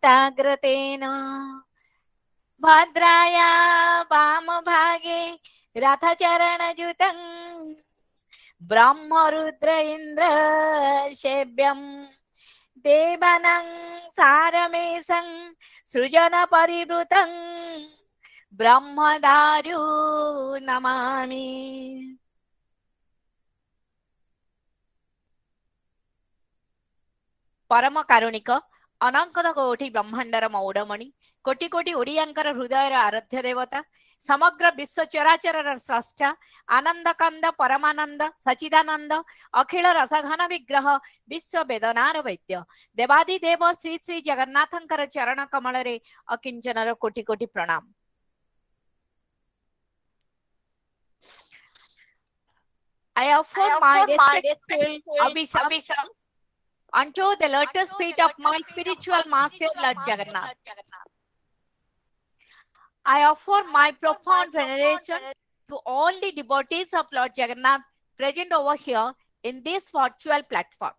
चित्ताग्रतेन भद्राया वामभागे रथचरणयुतं ब्रह्मरुद्र इन्द्र सेव्यं देवानां सारमेशं सृजनपरिवृतं ब्रह्मदारु नमामि। परम कारुणिक अनंत कोटि ब्रह्मांडर मौडमणि कोटि कोटि ओडियांकर हृदयर आराध्य देवता समग्र विश्व चराचर स्रष्टा आनंद कंद परमानंद सचिदानंद अखिल रसघन विग्रह विश्व वेदनार वैद्य देवादिदेव श्री श्री जगन्नाथंकर चरण कमल रे अकिंचनर कोटि कोटि प्रणाम। I offer my respectful abhishek unto the lotus feet of my spiritual master, Lord Jagannath. I offer my profound veneration to all the devotees of Lord Jagannath present over here in this virtual platform.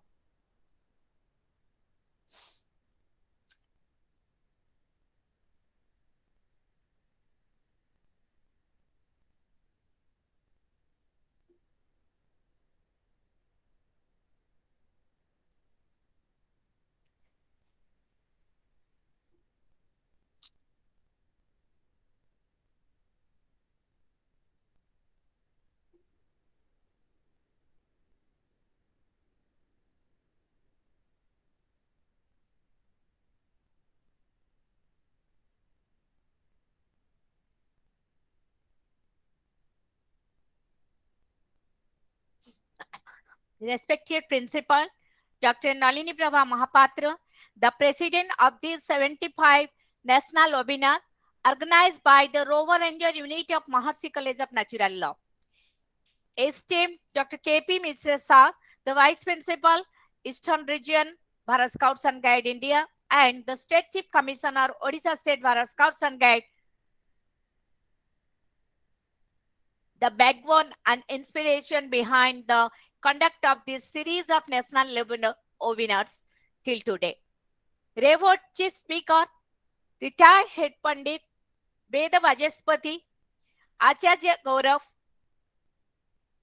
Respected Principal, Dr. Nalini Prabha Mahapatra, the President of this 75 National Webinar organized by the Rover Ranger Unit of Maharshi College of Natural Law. Esteemed Dr. K.P. Mishra Sir, the Vice Principal, Eastern Region, Bharat Scouts and Guide India, and the State Chief Commissioner, Odisha State Bharat Scouts and Guide, the backbone and inspiration behind the conduct of this series of national webinars till today. Revered Chief Speaker, retired Head Pandit, Veda Vajespati, Acharya Gaurav,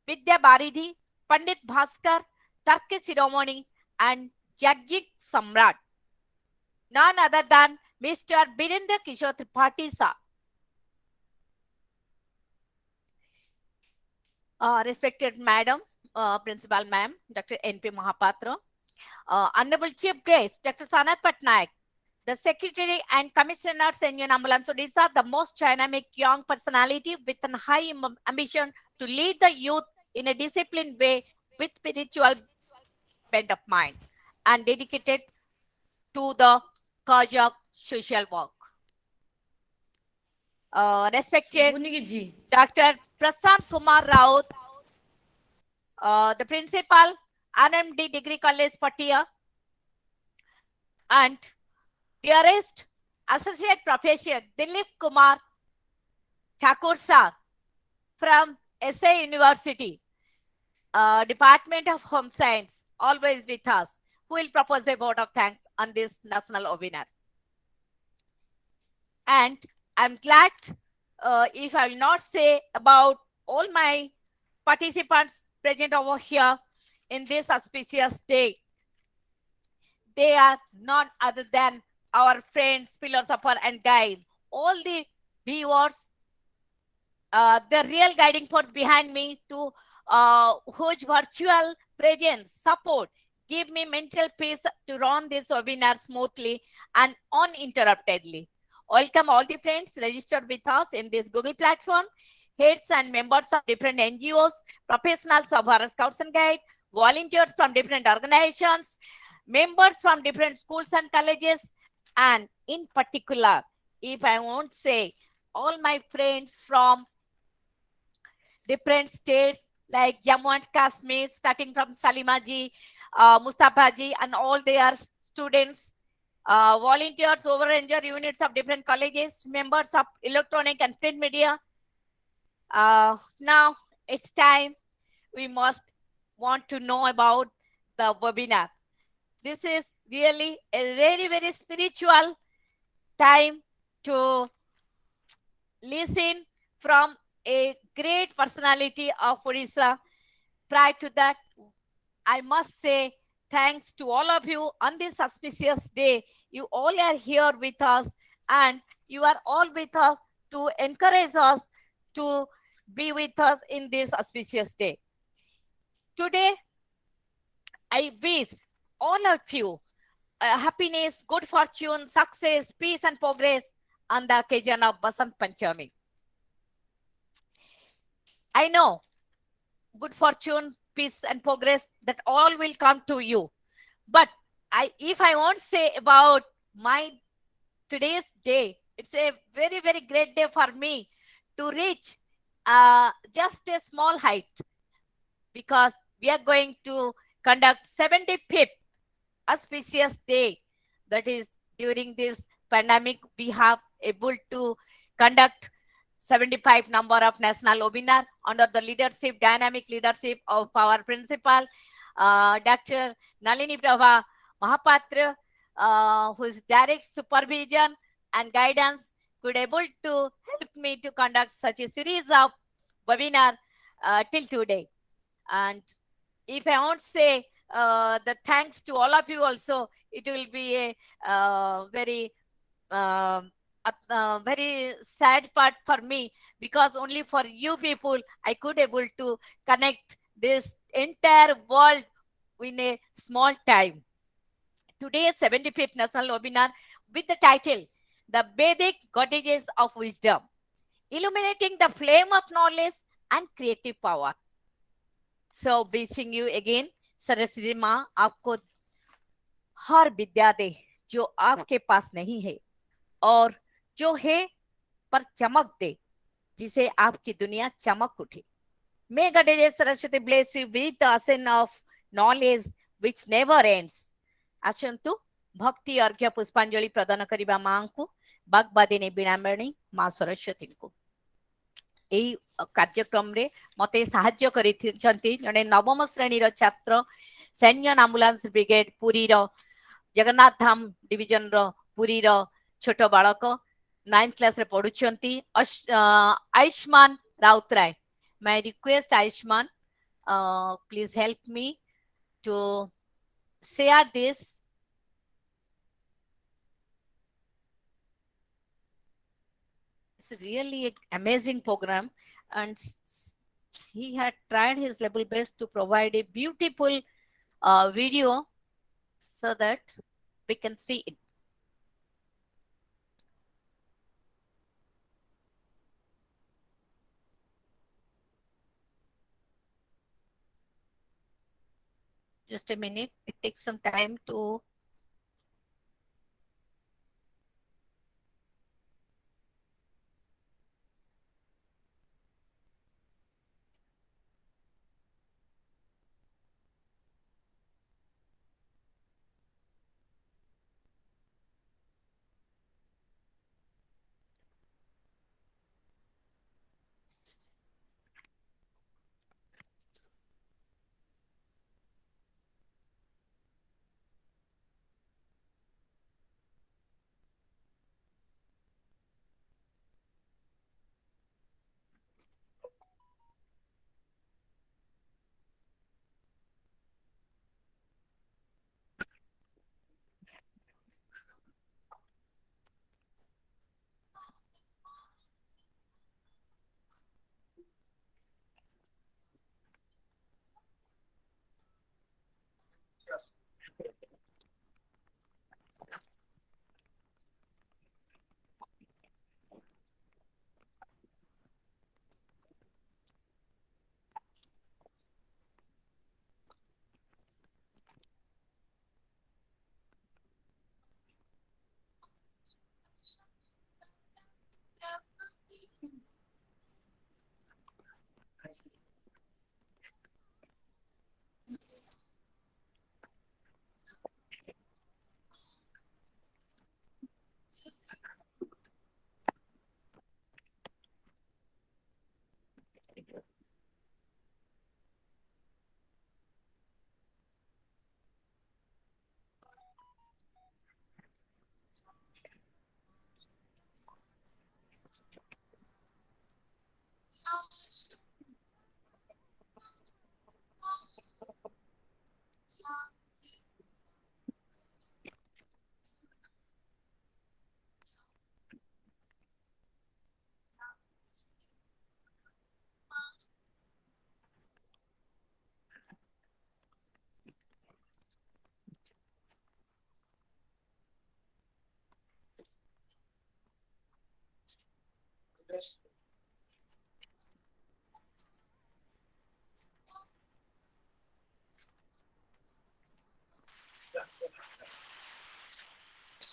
Vidya Baridhi, Pandit Bhaskar, Tarki Shiromani, and Jagjik Samrat. None other than Mr. Birendra Kishore Tripathi Sir. Respected Madam, Principal Ma'am, Dr. N.P. Mahapatra, Honorable Chief Guest, Dr. Sanath Patnaik, the Secretary and Commissioner, Senyon Ambulance Odisha, the most dynamic young personality with a high ambition to lead the youth in a disciplined way with spiritual bent of mind and dedicated to the cause of social work. Respected Dr. Prasant Kumar Raut, the Principal, RMD Degree College, Patia, and dearest Associate Professor Dilip Kumar Thakur Sir from SA University, Department of Home Science, always with us, who will propose a vote of thanks on this national webinar. And I'm glad if I will not say about all my participants present over here in this auspicious day. They are none other than our friends, pillars of our and guide. All the viewers, the real guiding force behind me to whose virtual presence, support, give me mental peace to run this webinar smoothly and uninterruptedly. Welcome all the friends registered with us in this Google platform, heads and members of different NGOs, professionals of Bharat Scouts and Guide, volunteers from different organizations, members from different schools and colleges, and in particular, if I won't say, all my friends from different states like Jammu and Kashmir, starting from Salimaji, Mustafaji, and all their students, volunteers, over-ranger units of different colleges, members of electronic and print media. Now it's time we must want to know about the webinar. This is really a very, very spiritual time to listen from a great personality of Odisha. Prior to that, I must say thanks to all of you on this auspicious day. You all are here with us and you are all with us to encourage us to be with us in this auspicious day. Today, I wish all of you happiness, good fortune, success, peace, and progress on the occasion of Basant Panchami. I know good fortune, peace, and progress that all will come to you. But if I want to say about my today's day, it's a very, very great day for me to reach just a small height because we are going to conduct 75th auspicious day. That is during this pandemic, we have able to conduct 75 number of national webinar under the leadership, dynamic leadership of our principal, Dr. Nalini Prabha Mahapatra, whose direct supervision and guidance could able to help me to conduct such a series of webinar till today. And if I want to say the thanks to all of you also, it will be a very sad part for me because only for you people I could able to connect this entire world in a small time. Today's 75th National Webinar with the title, The Vedic Goddesses of Wisdom, Illuminating the Flame of Knowledge and Creative Power. So wishing you again, Saraswati माँ आपको हर विद्या दे जो आपके पास नहीं है और जो है पर चमक दे जिसे आपकी दुनिया चमक उठे. May Goddess Saraswati bless you with the ascent of knowledge which never ends. ଆସନ୍ତୁ ଭକ୍ତି ଅର୍ଘ୍ୟ ପୁଷ୍ପାଞ୍ଜଳି ପ୍ରଦାନ କରିବା ମାଙ୍କୁ ବାଗବାଦିନୀ ବୀଣାମଣି ମା ସରସ୍ୱତୀଙ୍କୁ. এই କାର୍ଯ୍ୟକ୍ରମରେ ମତେ ସାହାଯ୍ୟ କରିଛନ୍ତି ଜଣେ ନବମ ଶ୍ରେଣୀର ଛାତ୍ର ସୈନ୍ୟ ଆମ୍ବୁଲାନ୍ସ ବ୍ରିଗେଡ ପୁରୀର ଜଗନ୍ନାଥ ଧାମ ଡିଭିଜନର ପୁରୀର ଛୋଟ ବାଳକ 9th କ୍ଲାସରେ ପଢୁଛନ୍ତି Ayushman Routray. My request, Aishman, please help me to share this. It's really an amazing program, and he had tried his level best to provide a beautiful video so that we can see it. Just a minute, it takes some time to.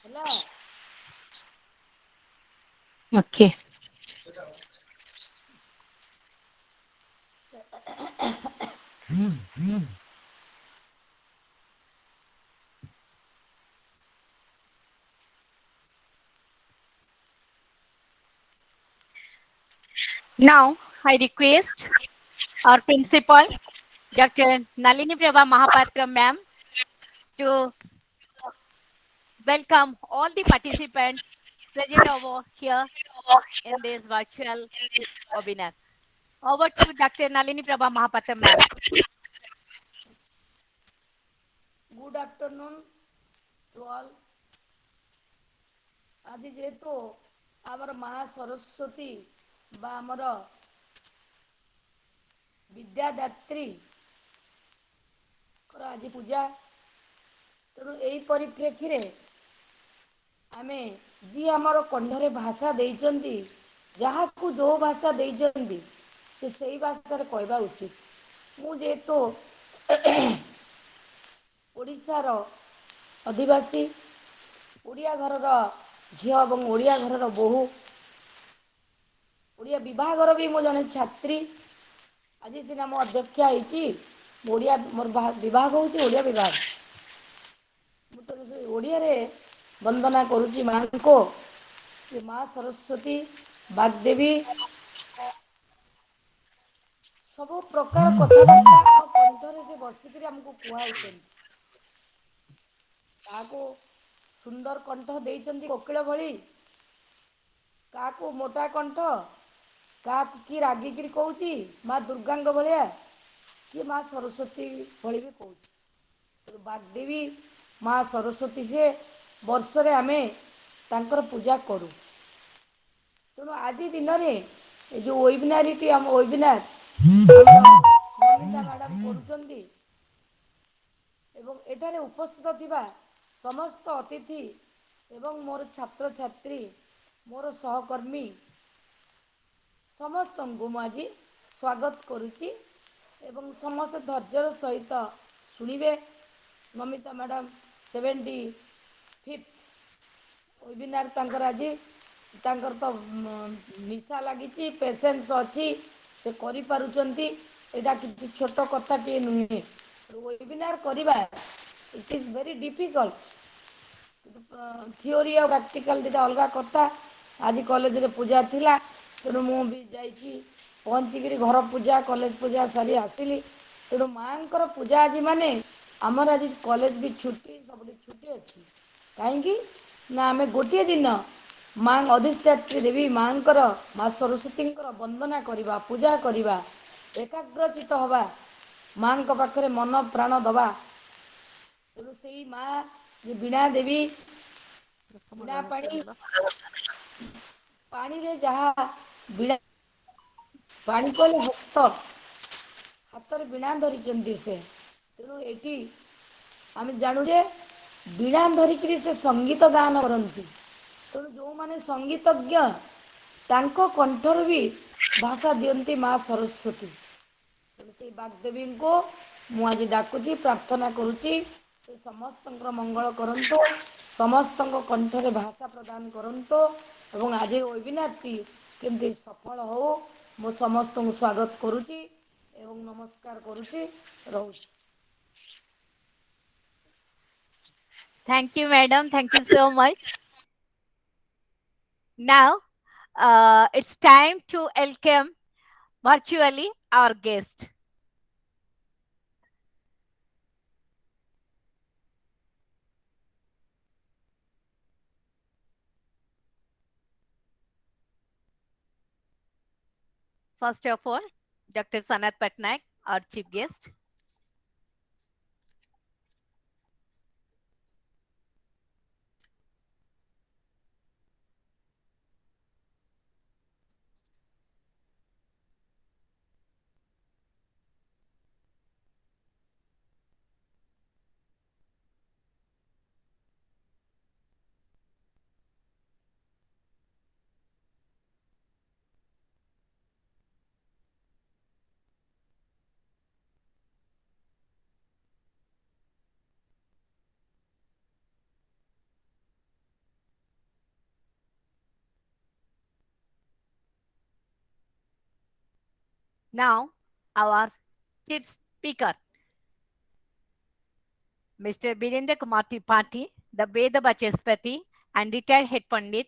ହେଲା। Okay. Now, I request our principal, Dr. Nalini Prabha Mahapatra ma'am, to welcome all the participants present over here in this virtual webinar. Over to Dr. Nalini Prabha Mahapatra ma'am. Good afternoon to all. ଆଜି ଯେହେତୁ ଆମର ମା ସରସ୍ୱତୀ ବା ଆମର ବିଦ୍ୟାଦାତ୍ରୀଙ୍କର ଆଜି ପୂଜା, ତେଣୁ ଏହି ପରିପ୍ରେକ୍ଷୀରେ ଆମେ ଯିଏ ଆମର କଣ୍ଠରେ ଭାଷା ଦେଇଛନ୍ତି, ଯାହାକୁ ଯେଉଁ ଭାଷା ଦେଇଛନ୍ତି ସେ ସେଇ ଭାଷାରେ କହିବା ଉଚିତ। ମୁଁ ଯେହେତୁ ଓଡ଼ିଶାର ଅଧିବାସୀ, ଓଡ଼ିଆ ଘରର ଝିଅ ଏବଂ ଓଡ଼ିଆ ଘରର ବୋହୂ, ଓଡ଼ିଆ ବିଭାଗର ବି ମୁଁ ଜଣେ ଛାତ୍ରୀ। ଆଜି ସିନା ମୁଁ ଅଧ୍ୟକ୍ଷା ହେଇଛି, ଓଡ଼ିଆ ମୋର ବିଭାଗ ହେଉଛି ଓଡ଼ିଆ ବିଭାଗ। ମୁଁ ତେଣୁ ସେ ଓଡ଼ିଆରେ ବନ୍ଦନା କରୁଛି ମା'ଙ୍କୁ। ଯେ ମା ସରସ୍ୱତୀ, ବାଗ୍ଦେବୀ ସବୁ ପ୍ରକାର କଥାବାର୍ତ୍ତା ଆମ କଣ୍ଠରେ ସେ ବସିକିରି ଆମକୁ କୁହାଉଛନ୍ତି। କାହାକୁ ସୁନ୍ଦର କଣ୍ଠ ଦେଇଛନ୍ତି କୋକିଳ ଭଳି, କାହାକୁ ମୋଟା କଣ୍ଠ, କାହାକୁ କି ରାଗିକିରି କହୁଛି ମା ଦୁର୍ଗାଙ୍କ ଭଳିଆ, କିଏ ମା ସରସ୍ୱତୀ ଭଳି ବି କହୁଛି। ବାଗ୍ଦେବୀ ମା ସରସ୍ୱତୀ, ସିଏ ବର୍ଷରେ ଆମେ ତାଙ୍କର ପୂଜା କରୁ। ତେଣୁ ଆଜି ଦିନରେ ଏ ଯେଉଁ ୱେବିନାରଟି ଆମ ୱେବିନାର ଆମର ନମିତା ମ୍ୟାଡ଼ାମ୍ କରୁଛନ୍ତି, ଏବଂ ଏଠାରେ ଉପସ୍ଥିତ ଥିବା ସମସ୍ତ ଅତିଥି ଏବଂ ମୋର ଛାତ୍ରଛାତ୍ରୀ, ମୋର ସହକର୍ମୀ ସମସ୍ତଙ୍କୁ ମୁଁ ଆଜି ସ୍ୱାଗତ କରୁଛି ଏବଂ ସମସ୍ତେ ଧୈର୍ଯ୍ୟର ସହିତ ଶୁଣିବେ। ନମିତା ମ୍ୟାଡ଼ାମ୍ 75th ୱେବିନାର ତାଙ୍କର ଆଜି, ତାଙ୍କର ତ ନିଶା ଲାଗିଛି, ପେସେନ୍ସ ଅଛି, ସେ କରିପାରୁଛନ୍ତି। ଏଇଟା କିଛି ଛୋଟ କଥାଟିଏ ନୁହେଁ। ୱେବିନାର କରିବା it is very difficult. Theory ଆଉ ପ୍ରାକ୍ଟିକାଲ ଦୁଇଟା ଅଲଗା କଥା। ଆଜି କଲେଜରେ ପୂଜା ଥିଲା, ତେଣୁ ମୁଁ ବି ଯାଇଛି, ପହଞ୍ଚିକିରି ଘର ପୂଜା କଲେଜ ପୂଜା ସାରି ଆସିଲି। ତେଣୁ ମାଆଙ୍କର ପୂଜା ଆଜି ମାନେ ଆମର ଆଜି କଲେଜ ବି ଛୁଟି, ସବୁଠି ଛୁଟି ଅଛି। କାହିଁକି ନା ଆମେ ଗୋଟିଏ ଦିନ ମା ଅଧିଷ୍ଠାତ୍ରୀ ଦେବୀ ମାଆଙ୍କର, ମା ସରସ୍ୱତୀଙ୍କର ବନ୍ଦନା କରିବା, ପୂଜା କରିବା, ଏକାଗ୍ରଚିତ ହେବା, ମାଆଙ୍କ ପାଖରେ ମନ ପ୍ରାଣ ଦେବା। ତେଣୁ ସେଇ ମା ଯେ ବୀଣା ଦେବୀ, ବୀଣା ପାଣି, ପାଣିରେ ଯାହା ବୀଣା, ପାଣି କହିଲେ ହସ୍ତ, ହାତରେ ବୀଣା ଧରିଛନ୍ତି ସେ। ତେଣୁ ଏଠି ଆମେ ଜାଣୁ ଯେ ବୀଣା ଧରିକିରି ସେ ସଙ୍ଗୀତ ଗାନ କରନ୍ତି। ତେଣୁ ଯେଉଁମାନେ ସଙ୍ଗୀତଜ୍ଞ, ତାଙ୍କ କଣ୍ଠରୁ ବି ଭାଷା ଦିଅନ୍ତି ମା ସରସ୍ୱତୀ। ତେଣୁ ସେଇ ବାଗ୍ଦେବୀଙ୍କୁ ମୁଁ ଆଜି ଡାକୁଛି, ପ୍ରାର୍ଥନା କରୁଛି, ସେ ସମସ୍ତଙ୍କର ମଙ୍ଗଳ କରନ୍ତୁ, ସମସ୍ତଙ୍କ କଣ୍ଠରେ ଭାଷା ପ୍ରଦାନ କରନ୍ତୁ ଏବଂ ଆଜିର ୱେବିନାରଟି କେମିତି ସଫଳ ହେଉ, ମୁଁ ସମସ୍ତଙ୍କୁ ସ୍ୱାଗତ କରୁଛି ଏବଂ ନମସ୍କାର କରୁଛି, ରହୁଛି। Thank you, madam. Thank you so much. Now, it's time to welcome virtually our guest. First of all, Dr. Sanat Patnaik, our chief guest. Now, our chief speaker, Mr. Birendra Kumar Tripathi, the Veda Vachaspati and retired head Pandit.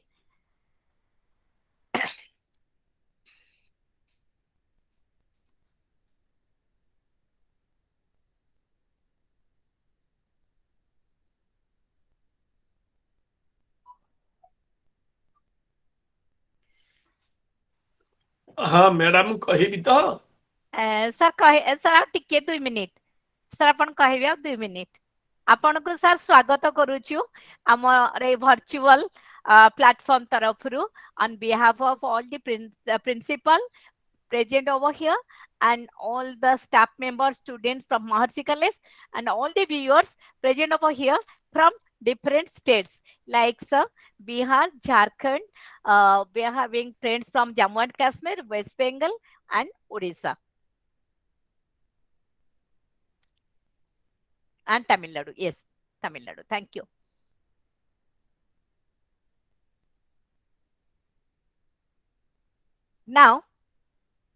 हाँ madam कहबी तो sir टिके 2 minute sir आपण कहबे 2 minute आपण को sir स्वागत करूछु हमर ए वर्चुअल प्लेटफॉर्म तरफरु on behalf of all the principal present over here and all the staff members, students from Maharshi College and all the viewers present over here from different states like sir, Bihar, Jharkhand, we are having friends from Jammu and Kashmir, West Bengal and Odisha. And Tamil Nadu, yes, Tamil Nadu, thank you. Now,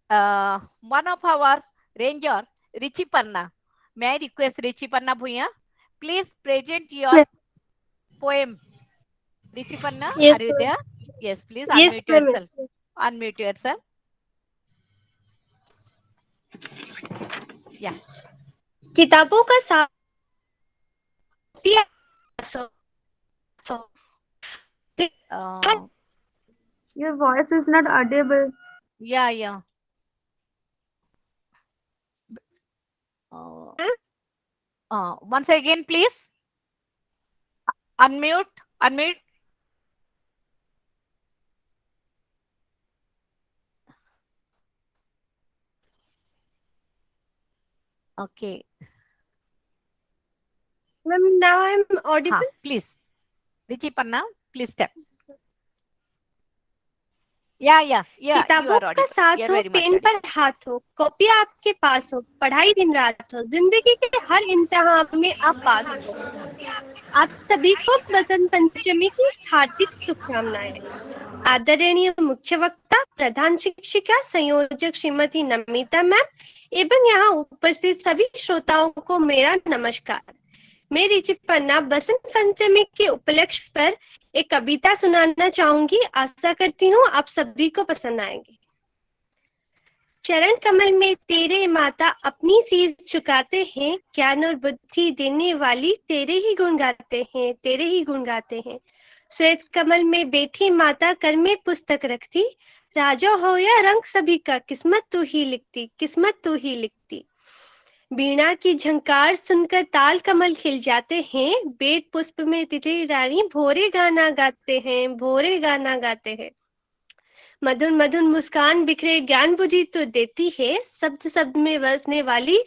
one of our ranger, Richi Panna. May I request Richi Panna Bhuya, please present your poem. Richi Panna, Yes, are you ma'am. there? Yes, please Yes, unmute ma'am. yourself. Unmute yourself. Yeah. किताबों का साथ Your voice is not audible. Yeah, yeah. Once again, please. Unmute, unmute. Okay. Ma'am, now I'm audible. Please. Richi Panna, please step. Yeah, you किताबों are का audible. You साथ are हो, very much pen audible. पर हाथ हो, copy आपके पास हो, पढ़ाई दिन रात हो, जिंदगी के हर इम्तिहान में आप पास हो। आप सभी को बसंत पंचमी की हार्दिक शुभकामनाएं। आदरणीय मुख्य वक्ता, प्रधान शिक्षिका, संयोजक श्रीमती नमिता मैम एवं यहाँ उपस्थित सभी श्रोताओं को मेरा नमस्कार। मैं रिचि पन्ना बसंत पंचमी के उपलक्ष्य पर एक कविता सुनाना चाहूंगी। आशा करती हूँ आप सभी को पसंद आएगी। चरण कमल में तेरे माता अपनी शीश झुकाते हैं, ज्ञान और बुद्धि देने वाली तेरे ही गुण गाते हैं, तेरे ही गुण गाते हैं। श्वेत कमल में बैठी माता कर में पुस्तक रखती, राजा हो या रंग सभी का किस्मत तू ही लिखती, किस्मत तू ही लिखती। बीणा की झंकार सुनकर ताल कमल खिल जाते हैं, बेट पुष्प में तितली रानी भोरे गाना गाते हैं, भोरे गाना गाते हैं। मधुर मधुर मुस्कान बिखरे ज्ञान बुद्धि तो देती है, शब्द शब्द में बसने वाली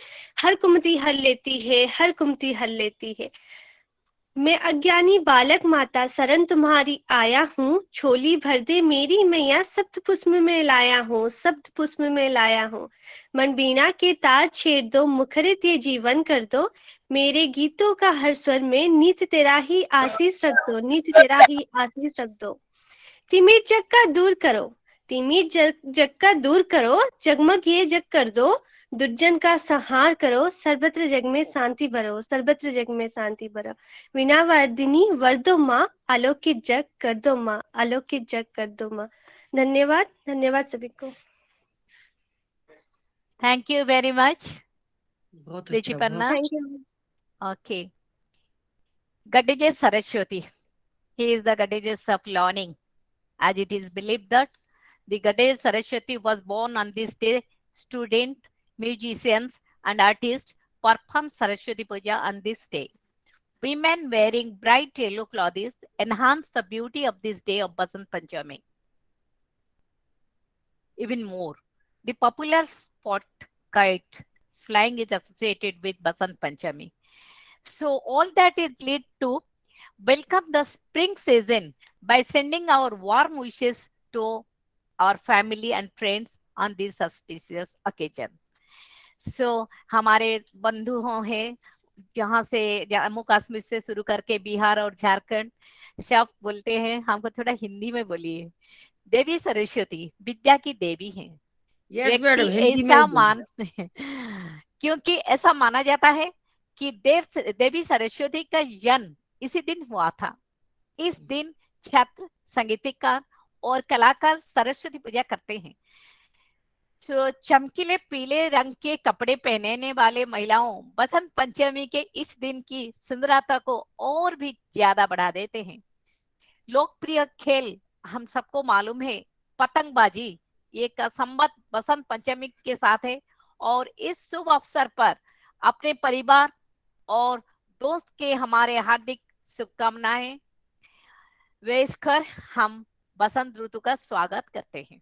हर कुमति हर लेती है, हर कुमति हर लेती है। मैं अज्ञानी बालक माता शरण तुम्हारी आया हूँ, झोली भर दे मेरी मैया सप्त पुष्प में लाया हूँ, सप्त पुष्प में लाया हूँ। मन बीना के तार छेड़ दो, मुखरित ये जीवन कर दो, मेरे गीतों का हर स्वर में नित तेरा ही आशीष रख दो, नित तेरा ही आशीष रख दो। तिमिर जग का दूर करो, तिमिर जग का दूर करो, जगमग ये जग कर दो, दुर्जन का संहार करो, सर्वत्र जग में शांति भरो, सर्वत्र जग में शांति भरो। वीणा वादिनी वर दो माँ, अलौकिक जग कर दो माँ, अलौकिक जग कर दो माँ। धन्यवाद, धन्यवाद सभी को। Thank you very much. बहुत Richi अच्छा, Panna. बहुत thank you. Okay. Gadije Saraswati. He is the Gadije of learning, as it is believed that the Gadije Saraswati was born on this day. Student, musicians, and artists perform Saraswati Puja on this day. Women wearing bright yellow clothes enhance the beauty of this day of Basant Panchami. Even more, the popular sport kite flying is associated with Basant Panchami. So all that is lead to welcome the spring season by sending our warm wishes to our family and friends on this auspicious occasion. So हमारे बंधु हैं जहाँ से जम्मू कश्मीर से शुरू करके बिहार और झारखंड सब बोलते हैं, हमको थोड़ा हिंदी में बोलिए। देवी सरस्वती विद्या की देवी हैं, यस व्यक्ति मैडम, हिंदी में ऐसा बोलिए। क्योंकि ऐसा माना जाता है कि देवी सरस्वती का जन्म इसी दिन हुआ था। इस दिन छात्र, संगीतकार और कलाकार सरस्वती पूजा करते हैं। जो चमकीले पीले रंग के कपड़े पहनने वाले महिलाओं बसंत पंचमी के इस दिन की सुंदरता को और भी ज्यादा बढ़ा देते हैं। लोकप्रिय खेल हम सबको मालूम है, पतंगबाजी। ये का संबंध बसंत पंचमी के साथ है और इस शुभ अवसर पर अपने परिवार और दोस्त के हमारे हार्दिक शुभकामनाएं वेशकर हम बसंत ऋतु का स्वागत करते हैं।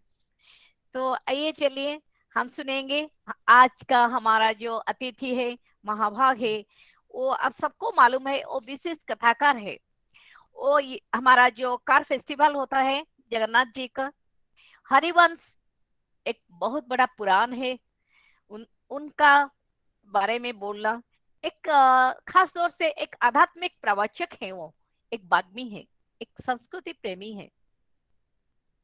तो आइए चलिए हम सुनेंगे आज का हमारा जो अतिथि है, महाभाग है, वो अब सबको मालूम है, वो विशेष कथाकार है। वो हमारा जो कार फेस्टिवल होता है जगन्नाथ जी का, हरिवंश एक बहुत बड़ा पुराण है। उनका बारे में बोलना, एक खास तौर से एक आध्यात्मिक प्रवचक है, वो एक वाग्मी है, एक संस्कृति प्रेमी है।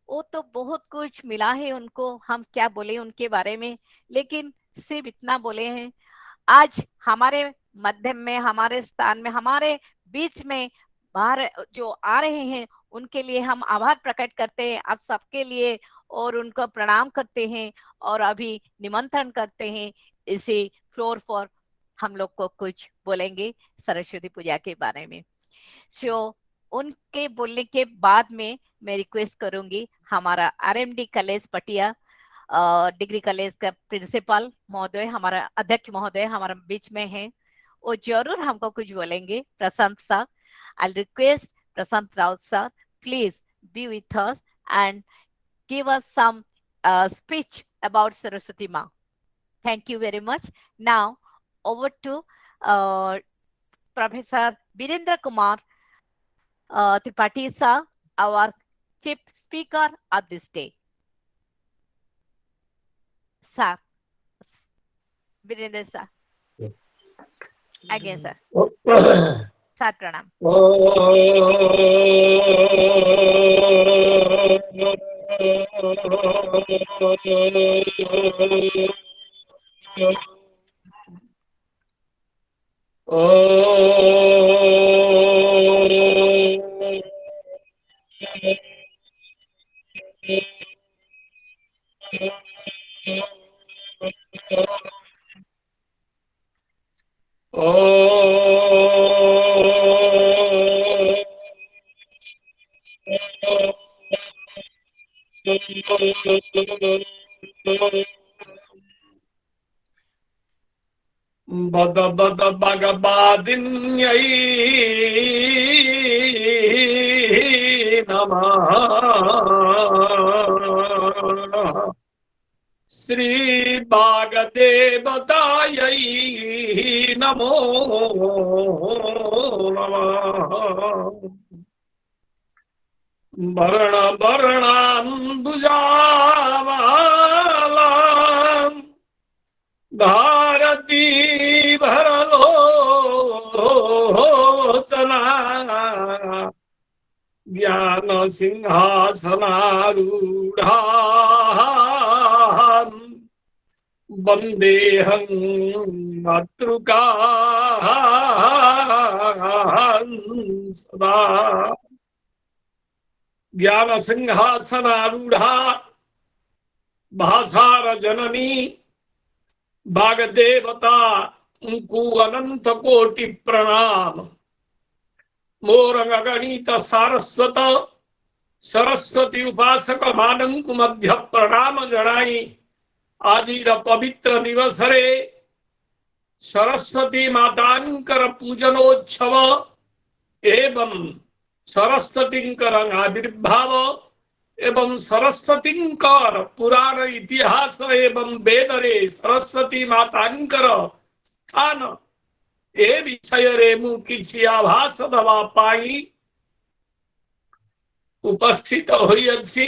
वो तो बहुत कुछ मिला है उनको, हम क्या बोले उनके बारे में, लेकिन सिर्फ इतना बोले हैं। आज हमारे मध्यम में, हमारे स्थान में, हमारे बीच में बाहर जो आ रहे हैं, उनके लिए हम आभार प्रकट करते हैं आप सबके लिए, और उनको प्रणाम करते हैं और अभी निमंत्रण करते हैं इसी फ्लोर पर हम लोग को कुछ बोलेंगे सरस्वती पूजा के बारे में। सो उनके बोलने के बाद में मैं रिक्वेस्ट करूंगी हमारा आरएमडी कॉलेज पटिया डिग्री कॉलेज का प्रिंसिपल महोदय, हमारा अध्यक्ष महोदय हमारे बीच में है, वो जरूर हमको कुछ बोलेंगे। Prashant sir, I request Prashant Raut sir, please be with us and give us some speech about Saraswati माँ। Thank you very much. Now over to Professor Virendra Kumar Tripathi sir, our chief speaker of this day. Sir, Virendra sir. Again sir. Sir, pranam. बद बद भगवादिन्यै नमः। श्री भागदेवतायै नमो नमः। वर्ण वर्णाम्बुजावालां भारती भरलोचना ज्ञान सिंहासनारूढ़ा वंदेहं मातृकां सदा। ज्ञान सिंहासनारूढ़ा भाषार जननी भाग देवता, उनको अनंत कोटि प्रणाम। मोर गणित सारस्वत सरस्वती उपासक मानंकु मध्य प्रणाम जनाई। आजिर पवित्र दिवस रे सरस्वती मातांकर पूजनोत्सव एवं सरस्वतींकर आविर्भाव एवं सरस्वतींकर पुराण इतिहास एवं वेदरे सरस्वती मातांकर स्थान ए विषय रे मु किछि आभास दवा पाई उपस्थित होई अछि।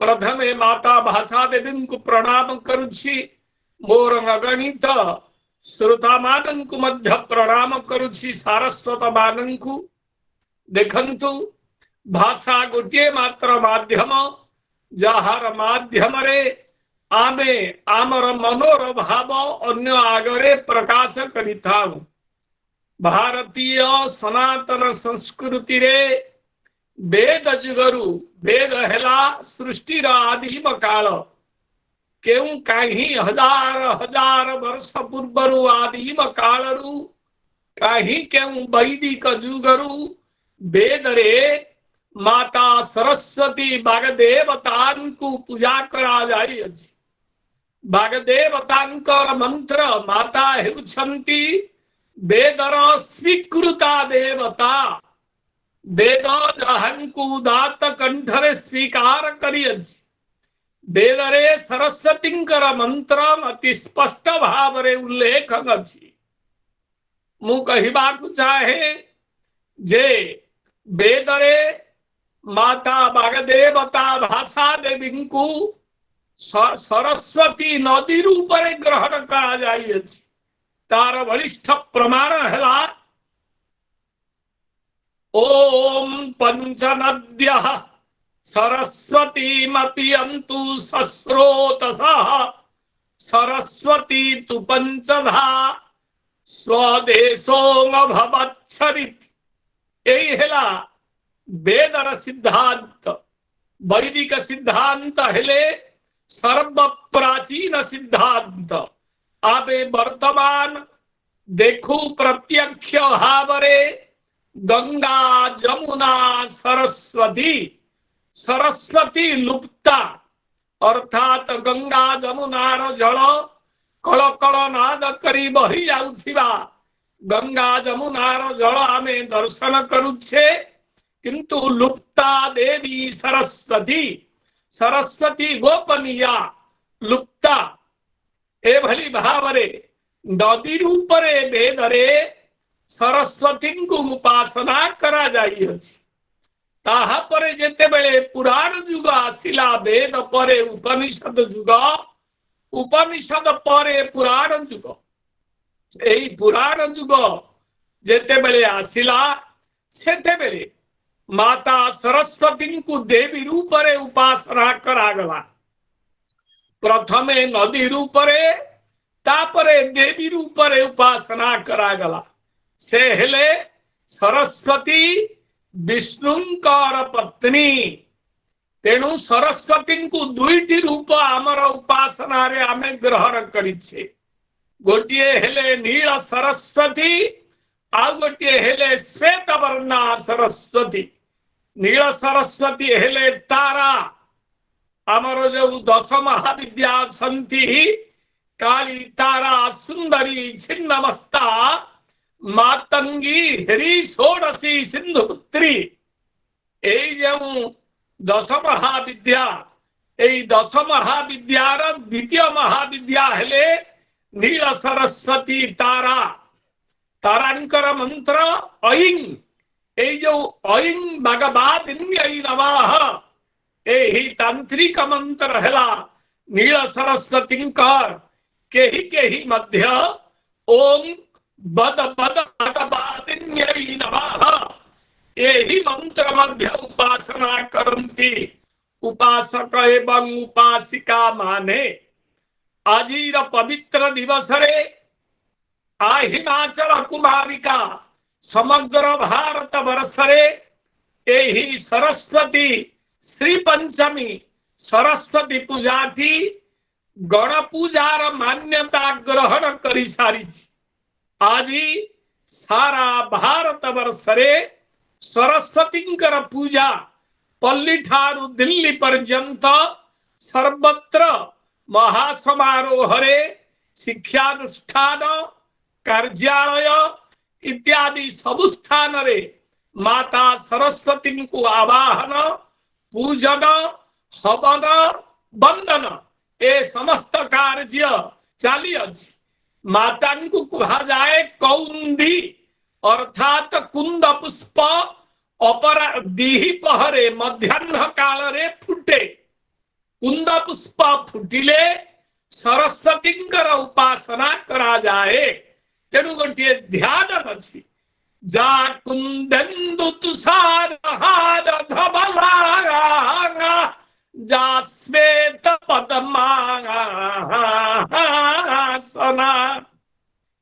प्रथमे माता भाषा देवी को प्रणाम करुछि। मोर अगणित श्रोता मानंकु मध्य प्रणाम करुछि। सारस्वत मानंकु देखंतु, भाषा गोटे मात्र माध्यम, जहार माध्यम रे आमे आमर मनोर भाव अन्य आगरे प्रकाश करिथाउ। भारतीय सनातन संस्कृति रे वेद जुगरु वेद हेला सृष्टिर आदिम काल केउ काही हजार हजार वर्ष पूर्वरु आदिम कालरु काही केउ वैदिक जुगरु वेद रे माता सरस्वती बागदेवतांकु पूजा करा जाई अछि। बागदेवतांकर मंत्र माता हेउछंती वेदर स्वीकृता देवता। वेद जहांकु दात कंठरे स्वीकार करी अछि। वेद रे सरस्वतींकर मंत्र अति स्पष्ट भाव रे उल्लेख अछि। मु कहिबाकु चाहे जे वेद रे माता बागदेवता भाषा देवींकु सरस्वती नदी रूप रे ग्रहण करा जाई अछि। तार वरिष्ठ प्रमाण हेला ओम पंच नद्यः सरस्वतीमपियन्तु सस्रोतसः सरस्वती तु पंचधा स्वदेशोऽभवच्छरित्। एई हेला वेदर सिद्धांत। वैदिक सिद्धांत हेले सर्व प्राचीन सिद्धांत। आबे वर्तमान देखु प्रत्यक्ष भावरे गंगा जमुना सरस्वती सरस्वती लुप्ता अर्थात गंगा जमुनार जल कल कल नाद करी बही जाउथिबा गंगा जमुनार जल आमे दर्शन करुछे किंतु लुप्ता देवी सरस्वती सरस्वती गोपनीया लुप्ता एभली भावरे नदी रूपरे वेदरे सरस्वती को उपासना करा जाई अछि। ताहा परे जेते बेले पुराण युग आसिला वेद परे उपनिषद युग उपनिषद परे पुराण युग एई पुराण युग जेते बेले आसिला सेते बेले माता सरस्वती को देवी रूपरे उपासना करागला। प्रथमे नदी रूपरे तापरे देवी रूपरे उपासना करागला। से हेले सरस्वती विष्णुंकर पत्नी। तेणु सरस्वती को दुईटी रूप आमर उपासना रे आमे ग्रहण करिछे। गोटिए हेले नील सरस्वती आ गोटिए हेले श्वेत वर्णा सरस्वती। नील सरस्वती हेले तारा आमर जो 10 महाविद्या सन्ति काली तारा सुंदरी छिन्नमस्ता मातंगी हरि षोडशी सिंधुपुत्री। एई जो 10 महाविद्या एई 10 महाविद्यार द्वितीय महाविद्या हेले नील सरस्वती तारा। तारांकर मंत्र ऐं एई जो ऐं भगवादिन्यै नमः एही तांत्रिक मंत्र हेला नील सरस्वतींकर। केही मध्य ओम बद बद भगवादिन्यै नमः एही मंत्र मध्य उपासना करन्ति उपासक एवं उपासिका माने। आजिर पवित्र दिवस रे आ हिमाचल कुमारिका समग्र भारत वर्ष रे एही सरस्वती श्री पंचमी सरस्वती पूजा थी गण पूजार मान्यता ग्रहण करी सारी। आज सारा भारत वर्ष रे सरस्वतींकर पूजा पल्ली ठारू दिल्ली पर्यंत सर्वत्र महासमारोह रे शिक्षानुष्ठान कार्यालय इत्यादि सबु स्थान रे माता सरस्वती को आवाहन पूजन हवन वंदन ए समस्त कार्य चली अछि। माता को कहा जाए कौंदी अर्थात कुंद पुष्प अपरा दीहि पहरे मध्याह्न काल रे फुटे। कुंद पुष्प फुटिले सरस्वतींकर उपासना करा जाए। तेणु गोटे ध्यान अछि जा कुंदेन्दु तुषार हार धवला जा श्वेत पद्मासना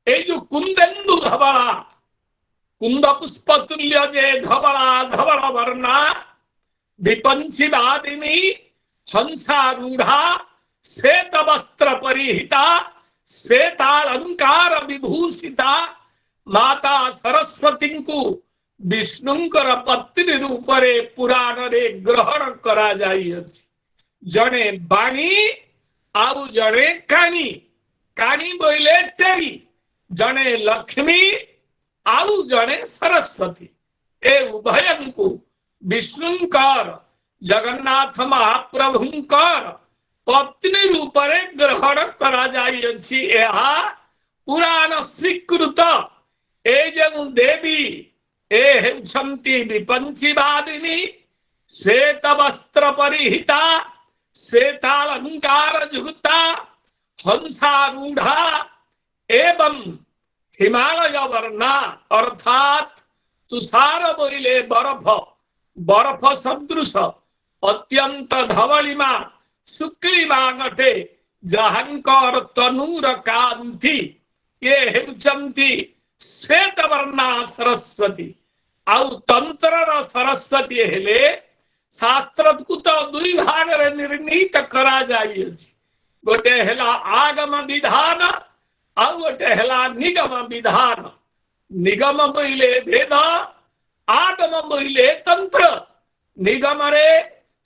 এই যে কুন্দেন্দু ধবলা কুন্দ পুষ্প তুল্য যে ধবলা ধবলা বর্ণা विपंची वादिनी हंसारूढ़ा श्वेत वस्त्र परिहिता श्वेतालंकार विभूषिता माता सरस्वती को विष्णुंकर पत्नी रूपरे पुराण रे ग्रहण करा जाइअछि। जने बाणी आउ जने कानी कानी बोले टेरी जने लक्ष्मी आउ जने सरस्वती ए उभयंकु विष्णुंकर जगन्नाथ महाप्रभुंकर पत्नी रूपरे ग्रहण करा जाइअछि। एहा पुराण स्वीकृत ए जनु देवी ए हेउछंती विपंची वादिनी श्वेत वस्त्र परिहिता श्वेतालंकार युक्ता हंसारूढ़ा एवं हिमालय वर्णा अर्थात तुषार बोइले बरफ बरफ सदृश अत्यंत धवलिमा शुक्लिमा गटे जहांकर तनूर कांति ये हेउचंती श्वेत वर्णा सरस्वती आउ तंत्र सरस्वती हेले शास्त्र को तो दुई भाग रे निर्णीत करा जाइअछि। गोटे हेला आगम विधान आउ गोटे हेला निगम विधान। निगम बोइले वेद आगम बोइले तंत्र। निगम रे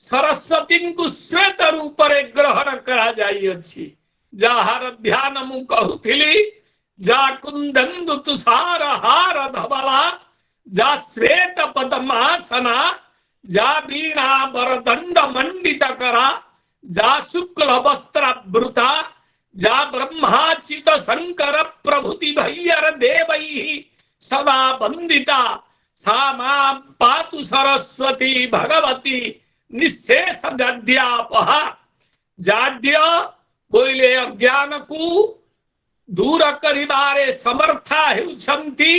सरस्वती को श्वेत रूप रे ग्रहण करा जाइअछि। जाहार ध्यान मु कहूथिली जा कुंदंदु तुषार हार धवला जा श्वेत पद्मासना जा वीणा वरदंड मंडित करा जा शुक्ल वस्त्रावृता जा ब्रह्माचित शंकर प्रभुति भैयर देवैः सदा वंदिता सा मां पातु सरस्वती भगवती निशेष जाड्यापहा। जाड्य बोइले अज्ञान को दूर करिबारे समर्था हेउछंती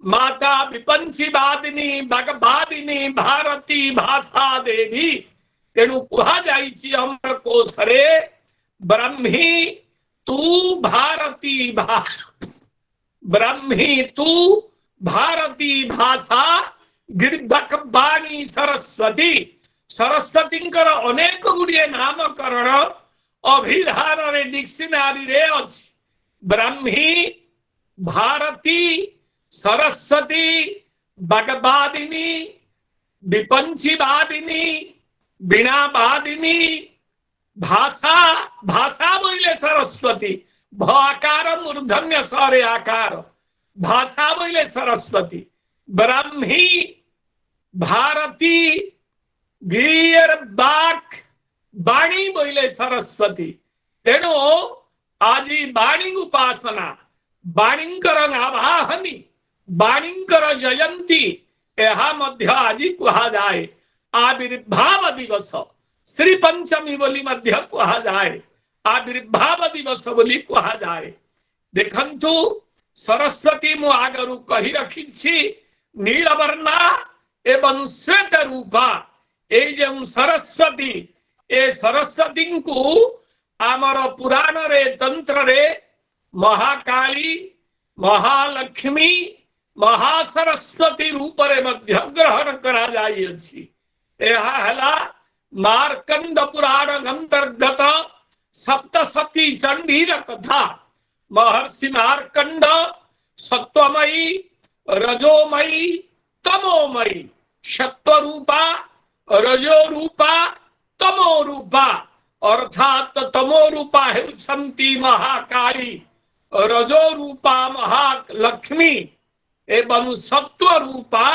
माता विपंची वादिनी भगवादिनी भारती भाषा देवी। तेणु कुहा जाइछि अमर कोशरे ब्रह्मी तू भारती ब्रह्मी तू भारती भाषा गिर्भक बाणी सरस्वती। सरस्वतींकर अनेक गुड़िए नामकरण अभिधान रे डिक्शनरी रे अछि। ब्रह्मी भारती सरस्वती भगवादिनी विपंची वादिनी वीणा वादिनी भाषा भाषा बोले सरस्वती भ आकार मूर्धन्य सरे आकार भाषा बोले सरस्वती। ब्रह्मी भारती गिर बाक बाणी बोले सरस्वती। तेणु आज बाणी उपासना बाणींकर आवाहनी बाणींकर जयंती यह मध्य आज कहा जाए। आविर्भाव दिवस श्री पंचमी बोली मध्य कहा जाए। आविर्भाव दिवस बोली कहा जाए। देखंतु सरस्वती मु आगरु कही रखी नीलवर्णा एवं श्वेत रूपा। ए जो सरस्वती ए सरस्वती को आमर पुराण रे तंत्र रे महाकाली महालक्ष्मी महासरस्वती रूप रे मध्य ग्रहण करा जाइअछि। एहा हला मार्कंड पुराण अंतर्गत सप्तशती चंडीर कथा। महर्षि मार्कंड सत्वमयी रजोमयी तमोमयी सत्व रूपा रजो रूपा तमो रूपा अर्थात तमो रूपा हेउछंती महाकाली रजो रूपा महालक्ष्मी एवं सत्व रूपा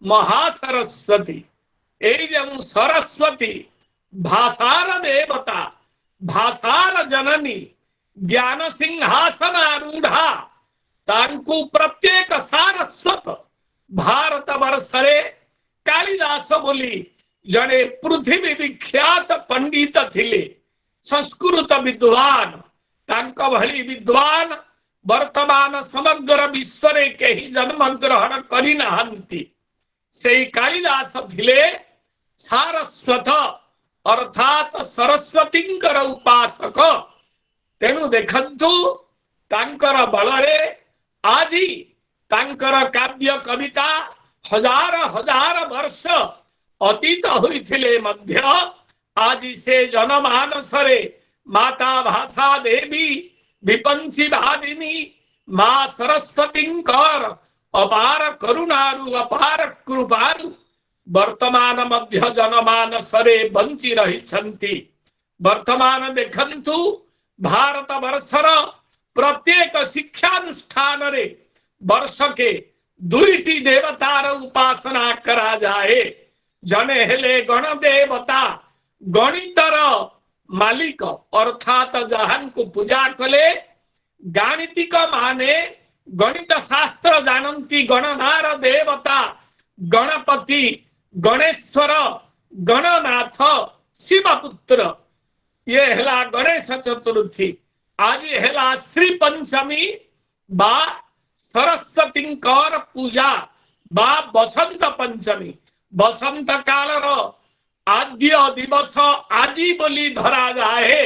महासरस्वती। एवं सरस्वती भाषार देवता भाषार जननी ज्ञान सिंहासनारूढ़ा। तांकु प्रत्येक सारस्वत भारत वर्षरे कालिदास बोली जड़े पृथ्वी विख्यात पंडित थिले संस्कृत विद्वान। तांका भली विद्वान वर्तमान समग्र विश्व रे केही जन्म ग्रहण करि नाहंती। सेई कालिदास थिले सारस्वत अर्थात सरस्वतींकर उपासक। तेणु देखंतु तांकर बलरे आजी तांकर काव्य कविता हजार हजार वर्ष अतीत होइथिले मध्य आजी से जनमानस रे माता भाषा देवी विपंची वादिनी माँ सरस्वतींकर अपार करुणारु अपार कृपारु वर्तमान मध्य जनमानस रे बंची रही छंती। वर्तमान देखंतु भारत वर्षर प्रत्येक शिक्षानुष्ठान रे वर्ष के दुईटी देवतार उपासना करा जाए। जने हेले गण देवता गणितर मालिक अर्थात जहां को पूजा कले गाणितिक माने गणित शास्त्र जानती गणनार देवता गणपति गणेश्वर गणनाथ शिवपुत्र ये हेला गणेश चतुर्थी। आज हेला श्री पंचमी बा सरस्वतींकर पूजा बा बसंत पंचमी। बसंत कालर आद्य दिवस आजी बोली धरा जाए।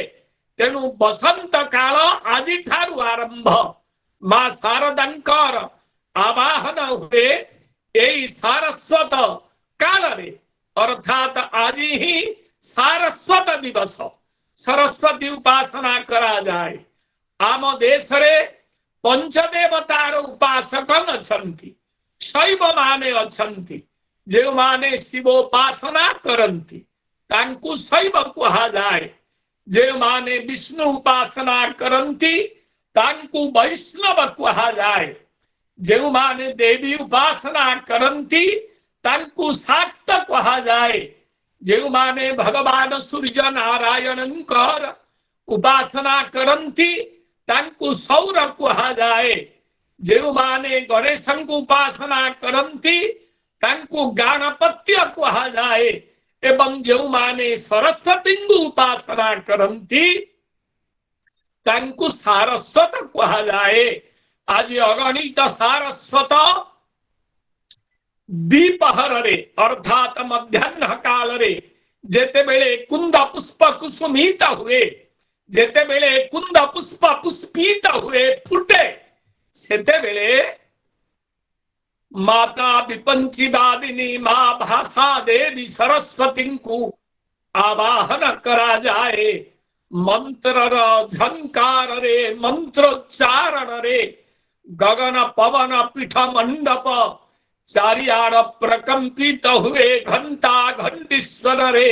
तेणु बसंत काल आज ठारू आरंभ मां शारदांकर आवाहन हुए यही सारस्वत काल रे अर्थात आज ही सारस्वत दिवस सरस्वती उपासना करा जाए। आम देश रे पंचदेवतार उपासक अछंती। शैव माने अछंती जो माने शिवोपासना करंती तांकु शैव कहा जाए। जो माने विष्णु उपासना करंती तांकु वैष्णव कहा जाए। जो माने देवी उपासना करंती तांकु शाक्त कहा जाए। जो माने भगवान सूर्य नारायणंकर उपासना करंती तांकु सौर कहा जाए। जो माने गणेशं उपासना करंती तांकु गणपत्य कहा जाए। एवं जो माने सरस्वती उपासना करंती तांकु सारस्वत कहा जाए। आज अगणित सारस्वत दीपहर रे अर्थात मध्याह्न काल रे जेते बेले कुंद पुष्प कुसुमित हुए जेते बेले कुंद पुष्प पुष्पित हुए फुटे सेते बेले माता विपंची वादिनी मां भाषा देवी सरस्वती को आवाहन करा जाए। मंत्र झंकार रे मंत्रोच्चारण रे गगन पवन पीठ मंडप चारियाड़ प्रकंपित हुए घंटा घंटीश्वर रे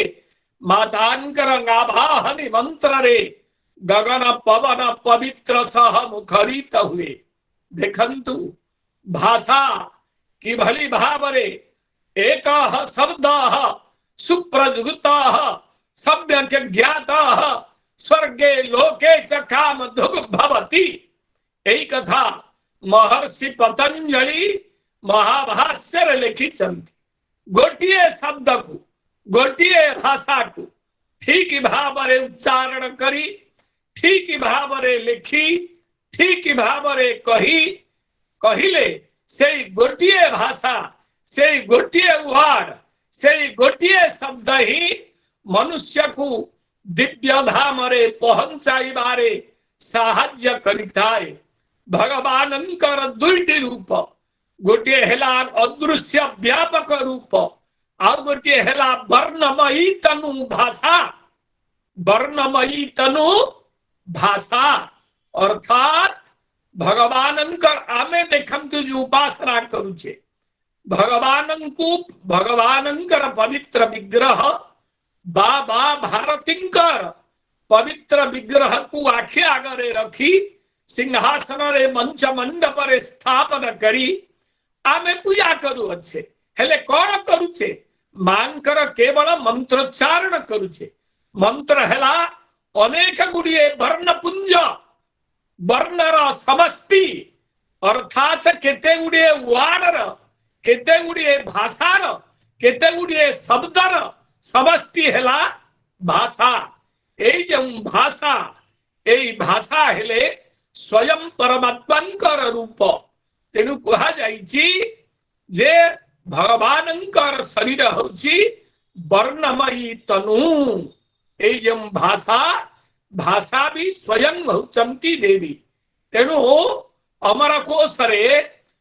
मातांकर आवाहनी मंत्र रे गगन पवन पवित्र सह मुखरित हुए। देखंतु भाषा कि भली भावरे एक शब्द सुप्रयुक्त सम्यक ज्ञात स्वर्गे लोके च काम धुग भवति। यही कथा महर्षि पतंजलि महाभाष्य लिखिचंती। गोटिए शब्द को गोटिए भाषा को ठीक भावरे उच्चारण करी ठीक भावरे लिखी ठीक भावरे कही कहिले से गोटिए भाषा से गोटिए वर्ड से गोटिए शब्द ही मनुष्य को दिव्य धाम रे पहुंचाइबारे साहाय्य करिताए। भगवानंकर दुईटी रूप गोटे हेला अदृश्य व्यापक रूप और गोटे हेला वर्णमयी तनु भाषा। वर्णमयी तनु भाषा अर्थात भगवानंकर आमे देखंतु जो उपासना करुचे भगवानंकु भगवानंकर पवित्र विग्रह बाबा भारतींकर पवित्र विग्रह को आखि आगरे रखी सिंहासन रे मंच मंडप रे स्थापन करी आमे पूजा करू अच्छे हेले कौन करुचे मांकर केवल मंत्रोच्चारण करुचे। मंत्र हेला अनेक गुड़िए वर्णपुंज वर्णर समष्टि अर्थात केते गुड़िए वाणर केते गुड़िए भाषार केते गुड़िए शब्दर समष्टि हेला भाषा। एई जे भाषा हेले स्वयं परमात्मांकर रूप। तेणु कहा जाइछि जे भगवानंकर शरीर होछि वर्णमयी तनु एजम भाषा भाषा भी स्वयं होचंती देवी तेणु अमर कोशरे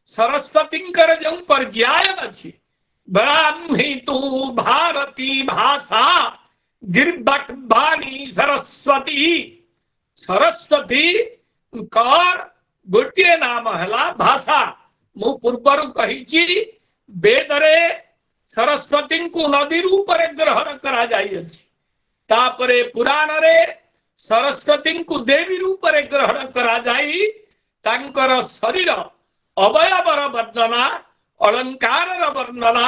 सरस्वतींकर जो पर्याय अच्छी ब्राह्मी तू भारती भाषा गिर्बक बाणी सरस्वती सरस्वती कर गोटे नाम है भाषा मु पूर्वर कही वेदरे सरस्वती को नदी रूप ग्रहण करा जाइए तापरे पुराण रे सरस्वती को देवी रूप ग्रहण करा जाई तांकर शरीर अवयवर वर्णना अलंकार वर्णना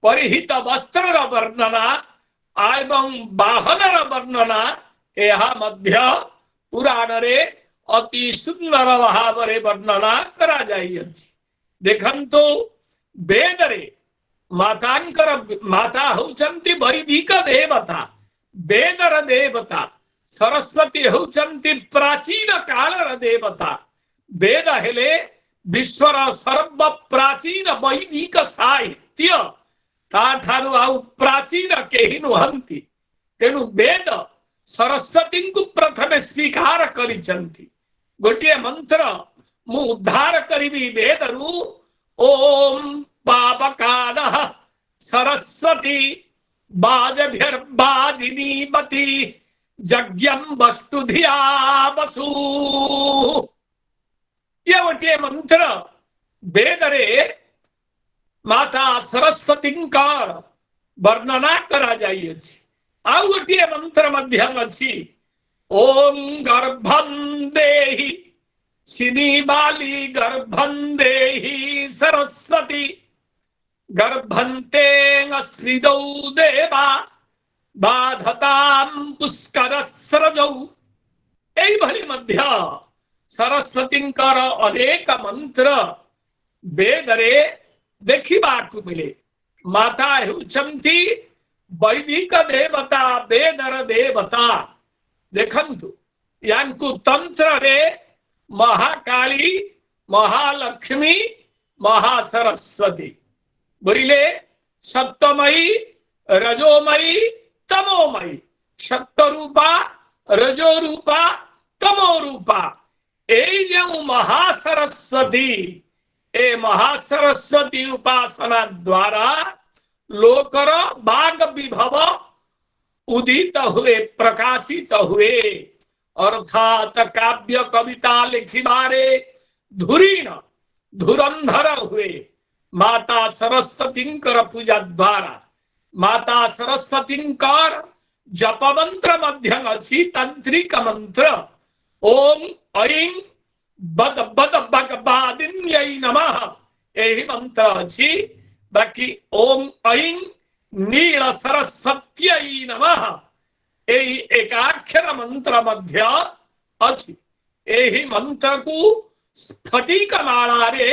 परिहित वस्त्र वर्णना एवं वाहन वर्णना यह मध्य पुराण रे अति सुंदर भाव वर्णना करा जाइए देखंतु वेद रे मातांकर माता होचंती वैदिक देवता वेदर देवता सरस्वती होचंती प्राचीन कालर देवता वेद हेले विश्वर सर्व प्राचीन वैदिक साहित्य ताठारु आउ प्राचीन केहि नुहंती तेणु वेद सरस्वती को प्रथमे स्वीकार करिचंती गोटे मंत्र मु उद्धार करिबी वेदरु ओम पावकादः सरस्वती बाजभिर्बाजिनी मति यज्ञं वस्तु धिया वसु ये गोटे मंत्र वेदरे माता सरस्वती वर्णना करा जाइए आउ गोटे मंत्र मध्यम अच्छी ओम गर्भं देहि सिनी बाली गर्भं देहि सरस्वती गर्भन्ते श्रीदौ देवा बाधतां पुष्करस्रजौ एई भली मध्य सरस्वतींकर अनेक मंत्र वेदरे देखिबाकु मिले माता हेउचंती वैदिक देवता वेदर देवता देखंतु यांकु तंत्र रे महाकाली महालक्ष्मी महासरस्वती बोले सप्तमयी रजोमयी तमोमयी सप्तरूपा रजोरूपा तमोरूपा ए जो महासरस्वती ए महासरस्वती उपासना द्वारा लोकर बाग विभव उदित हुए प्रकाशित हुए अर्थात काव्य कविता लिखिबारे धुरीण धुरंधर हुए माता सरस्वती पूजा द्वारा माता सरस्वती जप मंत्र मध्यम अच्छी तंत्रिक मंत्र ओम ऐं बद बद भगवादिन्यै नमः यही मंत्र अच्छी बाकी ओम ऐं नील सरस्वत्यै नमः यही एकाक्षर मंत्र मध्य अच्छी यही मंत्र को स्फटिक माला रे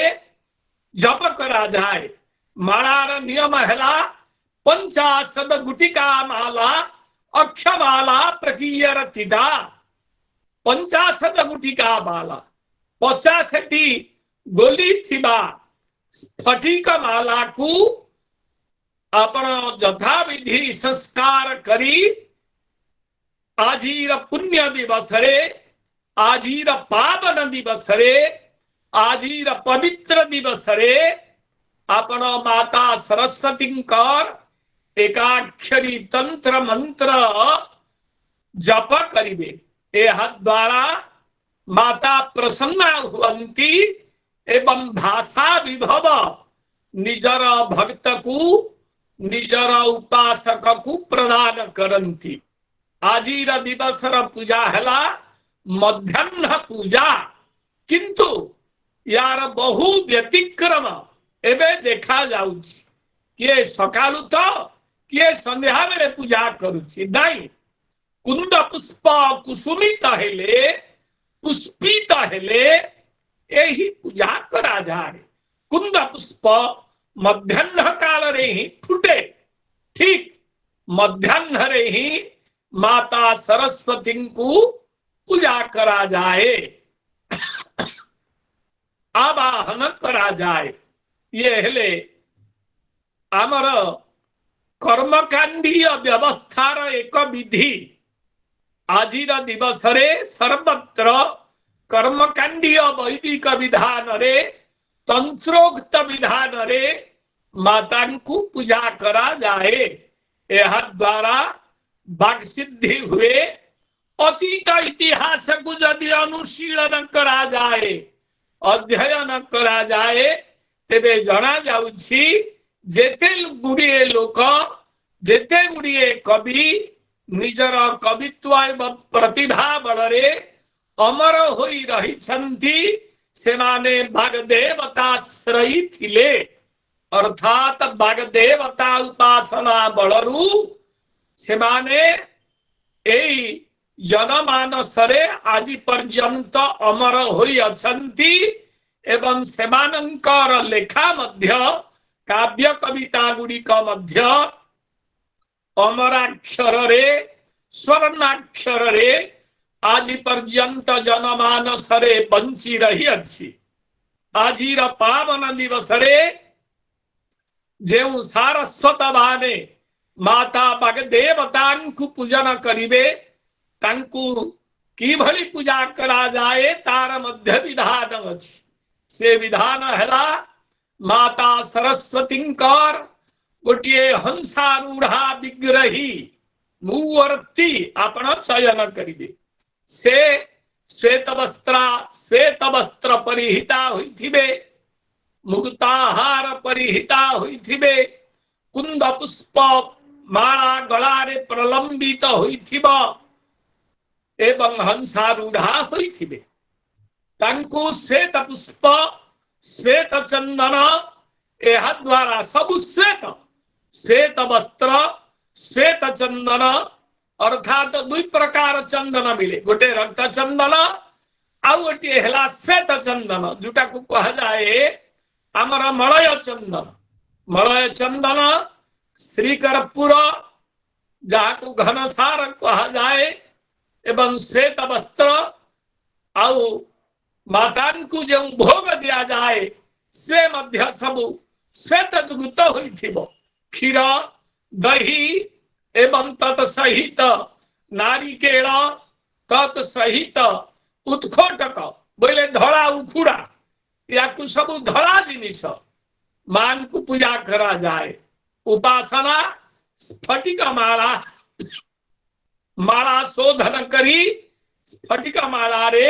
जप करा जाए मालार नियम हैला 50 गुटिका माला अक्षमाला प्रकीयरतिदा 50 गुटिका माला 50 गोली थिबा स्फटिक माला को आपण यथा विधि संस्कार करी आजीर पुण्य दिवस रे आजीर पावन दिवस रे आजीर पवित्र दिवस रे आपण माता सरस्वती एकाक्षरी तंत्र मंत्र जप करिबे एहा द्वारा माता प्रसन्न हुअंती एवं भाषा विभव निजर भक्त को निजर उपासक को प्रदान करंती आजीर दिवसर पूजा हैला मध्याह्न पूजा किंतु यार बहु व्यतिक्रम एबे देखा जाउछि किए सकालु तो किए संध्या बेले पूजा करुछि नहीं कुंद पुष्प कुसुमित हेले पुष्पित हेले यही पूजा करा जाए कुंद पुष्प मध्याह्न काल रे ही फुटे ठीक मध्याह्न रे ही माता सरस्वती को पूजा करा जाए आवाहन करा जाए ये हेले आमर कर्मकांडीय व्यवस्थार एक विधि आजिर दिवस रे सर्वत्र कर्मकांडीय वैदिक विधान रे तंत्रोक्त विधान रे माता को पूजा करा जाए। यह द्वारा वाग सिद्धि हुए। अतीत इतिहास को यदि अनुशीलन करा जाए, अध्ययन करा जाए, तेबे जना जाउछि जेते गुड़िए लोक, जेते गुड़िए कवि निजर कवित्व एवं प्रतिभा बलरे अमर होई रहिछन्ति, सेमाने बागदेवताश्रयी थिले। अर्थात बागदेवता उपासना बलरू सेमाने एई जनमानसरे आजि पर्यंत अमर होई अछन्ति एवं सेमानंकर लेखा मध्य काव्य कविता गुड़िक मध्य अमराक्षर रे स्वर्णाक्षर रे आज पर्यंत जनमानस रे बंची रही अच्छी। आजिर पावन दिवस रे जेउ सारस्वत भाने माता बागदेवतांकु पूजन करिवे, तांकु किभली पूजा करा जाए तार मध्य विधान अछि। से विधान हला माता सरस्वतींकर गोटिए हंसारूढ़ा विग्रही मूर्ति आपण चयन करिवे। से श्वेत वस्त्र परिहिता होइथिबे, मुक्ताहार परिहिता होइथिबे, कुंद पुष्प माला गलारे प्रलंबित होइथिबा एवं हंसारूढ़ा होइथिबे। तांकु श्वेत पुष्प श्वेत चंदन यह द्वारा सब श्वेत श्वेत वस्त्र श्वेत चंदन अर्थात दुई प्रकार चंदन मिले, गोटे रक्त चंदन आउ गोटे हेला श्वेत चंदन, जोटा को कहा जाए आमर मलय चंदन। मलय चंदन श्रीकरपुर जहां घनसार कहा जाए एवं श्वेत वस्त्र आउ माता को जो भोग दिया जाए से मध्य सबु श्वेत युक्त होइथिबो। क्षीर दही एवं तत्सहित नारिकेल तत्सहित उत्खोटक बोले धड़ा उखुड़ा या सब धड़ा जिनिस मान को पूजा करा जाए। उपासना स्फटिक माला माला शोधन करी स्फटिक माला रे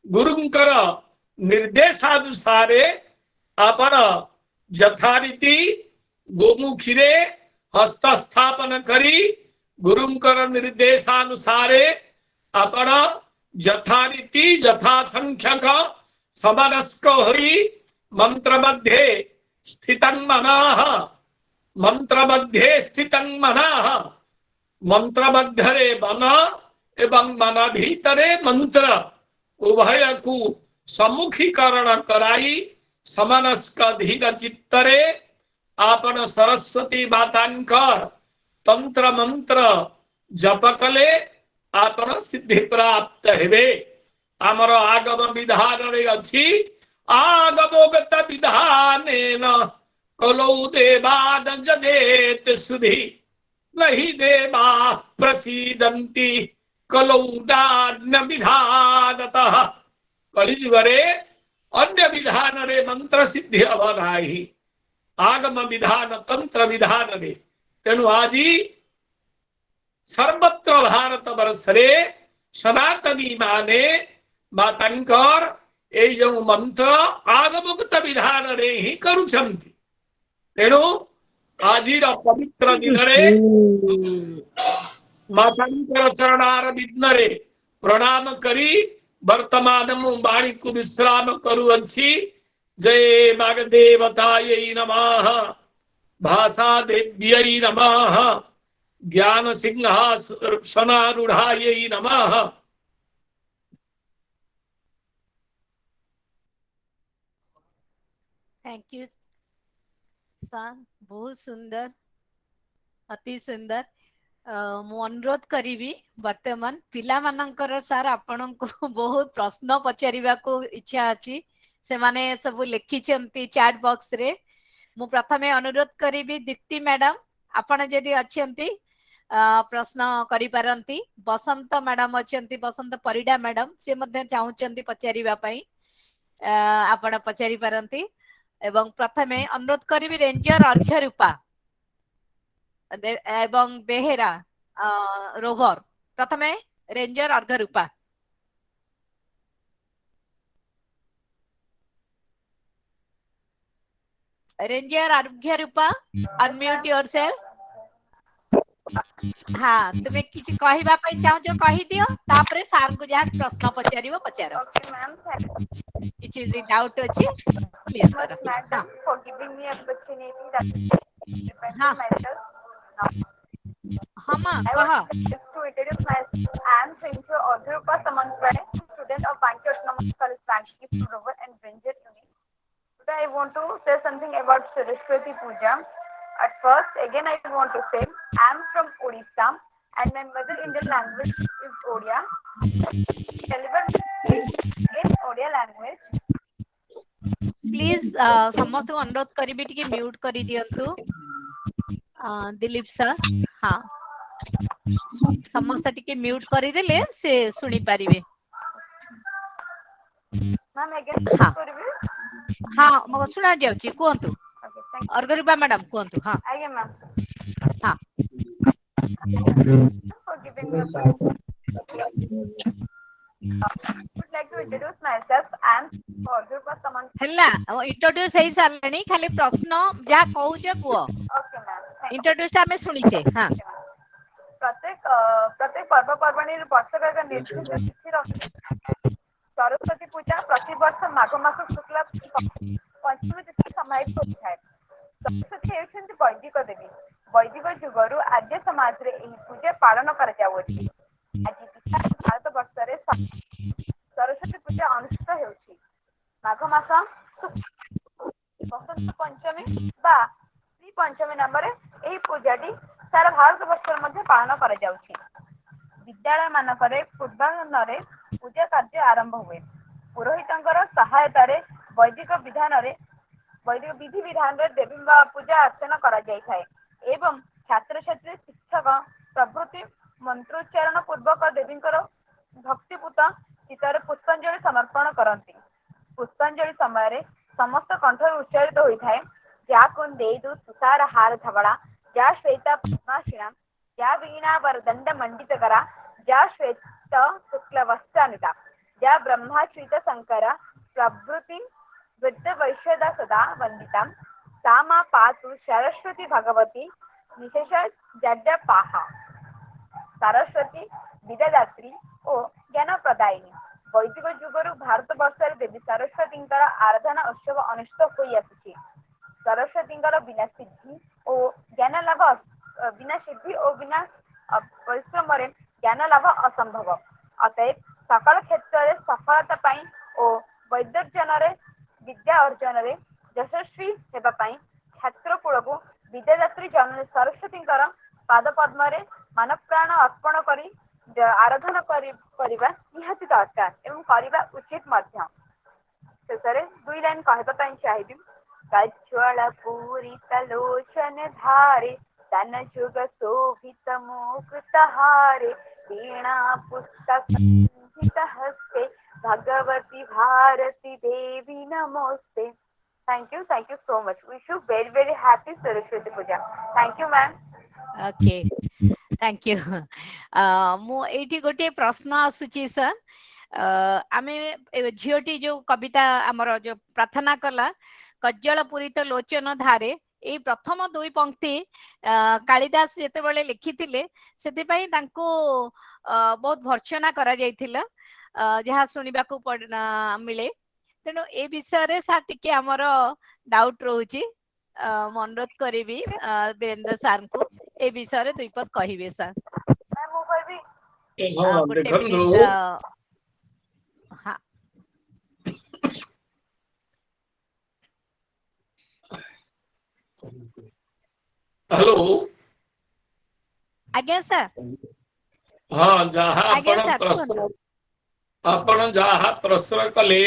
गुरुंकर निर्देशानुसारे आपण यथारीति गोमुखी रे हस्तस्थापन करी गुरुंकर निर्देशानुसारे आपण यथारीति यथा संख्यक समनस्क होई मंत्र मध्ये स्थितं मनः, मंत्र मध्ये स्थितं मनः, मंत्र मध्यरे मन एवं मन भीतरे मंत्र उभय को सम्मुखीकरण कराई समनस्क धीर चित्तरे आपन सरस्वती मातांकर तंत्र मंत्र जप कले आपन सिद्धि प्राप्त हेबे। आमर आगम विधान रे अछि आगमोगत विधानेन कलौ देवान जदेत सुधि नहि देवा प्रसीदन्ति कलौ दान विधानतः। कलिजुगरे अन्य विधान रे मंत्र सिद्धि अवनाहि आगम विधान तंत्र विधान रे। तेणु आजी सर्वत्र भारत वर्ष रे सनातनी माने मातांकर ए जो मंत्र आगमुक्त विधान रे ही करुछन्ति। तेणु आजिर पवित्र दिन रे मातांकर चरणार विघ्न रे प्रणाम करी वर्तमान वाणी को विश्राम करुअछि। जय वाग्देवतायै नमः, भाषा देव्यै नमः, ज्ञान सिंहासनारूढ़ायै नमः। थैंक यू सर, बहुत सुंदर, अति सुंदर। मु अनुरोध करी वर्तमान पिला मानकर सर आपण को बहुत प्रश्न पचारिबा को इच्छा अछि। से माने सब लिखी चैट बॉक्स रे। मु प्रथमे अनुरोध करी दीप्ति मैडम आपण जदि अच्छंती प्रश्न करि पारंती बसंत मैडम अच्छंती बसंत परिडा मैडम से मध्ये चाहुचंती पचारिबा पई आपण पचारि पारंती एवं प्रथमे अनुरोध करिवि रेंजर अर्घ्य रूपा एवं बेहेरा रोभर प्रथमे रेंजर अर्घ्य रूपा रेंजर अर्घ्य रूपा अनम्यूट योरसेल्फ हाँ तुम्हें किसी कहबा पई चाहो कहि दियो तापरे सार को जहा प्रश्न पचारिबो पचारो Okay, ma'am. किसी दी डाउट अछि क्लियर Much, करो madam, for giving me opportunity that depends हाँ on myself. हाँ माँ I कह want to introduce myself. I am Prince Adhurupa Samantvare, student of Banki Autonomous College, Banki, Surover and Ranger Unit. Today I want to say something about Saraswati Puja. At first, again I want to say I am from Odisha and my mother Indian language is Odia. Delivered in Odia language. Please समस्त को अनुरोध करिबि टिके mute करि दियंतु Dilip sir हाँ समस्त टिके mute करि देले से सुनी पारिबे Ma'am, again हाँ करबी. हाँ मग सुना जाउची कोंतु Okay, thank you. अर्गरिबा मैडम कोंतु हाँ Again, ma'am. हाँ For giving me a I would like to introduce myself. I am Adhurupa Samantvare. हल्ला इंट्रोड्यूस हेई सारलेनी खाली प्रश्न जा कहूचे कुओ Okay, ma'am. Thank you. Introduce हमें सुनिचे हाँ प्रत्येक पर्वपर्वाणी वर्षक निर्दिष्ट तिथि रही सरस्वती पूजा प्रति वर्ष माघ मास शुक्ला पंचमी तिथि समाहित होता है सरस्वती हेउछन्ति वैदिक देवी वैदिक जुगरु आद्य समाज रे एही पूजा पालन कर जाउछि आज भारत वर्ष रे सरस्वती पूजा अनुष्ठित हेउछि माघ मास बसंत पंचमी बा श्री पंचमी नाम रे एही पूजाटी सारा भारत वर्ष मध्ये पालन कर जाउछि विद्यालय मानकरे पूर्वाह्न पूजा कार्य आरंभ हुए पुरोहितंकर सहायता रे वैदिक विधि विधान रे देवी पूजा अर्चना करा जाय थाए एवं छात्र छात्री शिक्षक प्रभृति मंत्रोच्चारण पूर्वक देवींकर भक्तिपूत चित्तर पुष्पांजलि समर्पण करती पुष्पांजलि समय रे समस्त कंठ उच्चारित होई थाए जा कुन देदु तुषार हार धवड़ा जा श्वेता पद्माशिना जा वीणा वरदंड मंडित करा जा श्वेत शुक्ल वस्त्रानिता जा ब्रह्माच्युत शंकर प्रभृति वृद्ध वैश्यदा सदा वंदिता सामा पातु सरस्वती भगवती निशेष जड्ड पाहा सरस्वती विद्यादात्री और ज्ञान प्रदायिनी वैदिक जुगरु भारत वर्ष देवी सरस्वती आराधना उत्सव अनुष्ठित होई आसुछि सरस्वती बिना सिद्धि और ज्ञान लाभ बिना सिद्धि और बिना परिश्रम रे ज्ञान लाभ असंभव अतएव सकल क्षेत्र रे सफलता पाई और वैद्यजन रे विद्या अर्जन रे यशस्वी हेबा पाई छात्र कुल को विद्यादात्री जननी सरस्वती पाद पद्म रे मानव प्राण अर्पण करी आराधना करिबा निहाती दरकार एवं करिबा उचित मध्य शेषरे दुई लाइन कहबा पाई चाहिबी कच्छल पूरित लोचन धारे तन जुग शोभित मुकुट हारे वीणा पुस्तक संहित हस्ते भगवती भारती देवी नमोस्ते thank you so much wish you very very happy Saraswati Puja thank you ma'am okay thank you मु एठी गोटे प्रश्न आसुची सर आमे झियोटी जो कविता हमर जो प्रार्थना कला कज्जल पूरित लोचन धारे ए प्रथम दुई पंक्ति कालिदास जेते बेले लिखिथिले सेति पई तांको बहुत भर्त्सना करा जायथिला जहा सुनिबा को मिले तेणु ए विषय रे सा टिके हमर डाउट रहउची अनुरोध करिबी वीरेंद्र सर को ए विषय रे दुई पद कहिबे सर मैं मु कहबी हाँ गोटे देखंतु मिनिट हाँ हेलो आज्ञा सर हाँ जहाँ आज्ञा आपण सर प्रश्न कुहନ୍ତୁ। आपण जहाँ प्रश्न कले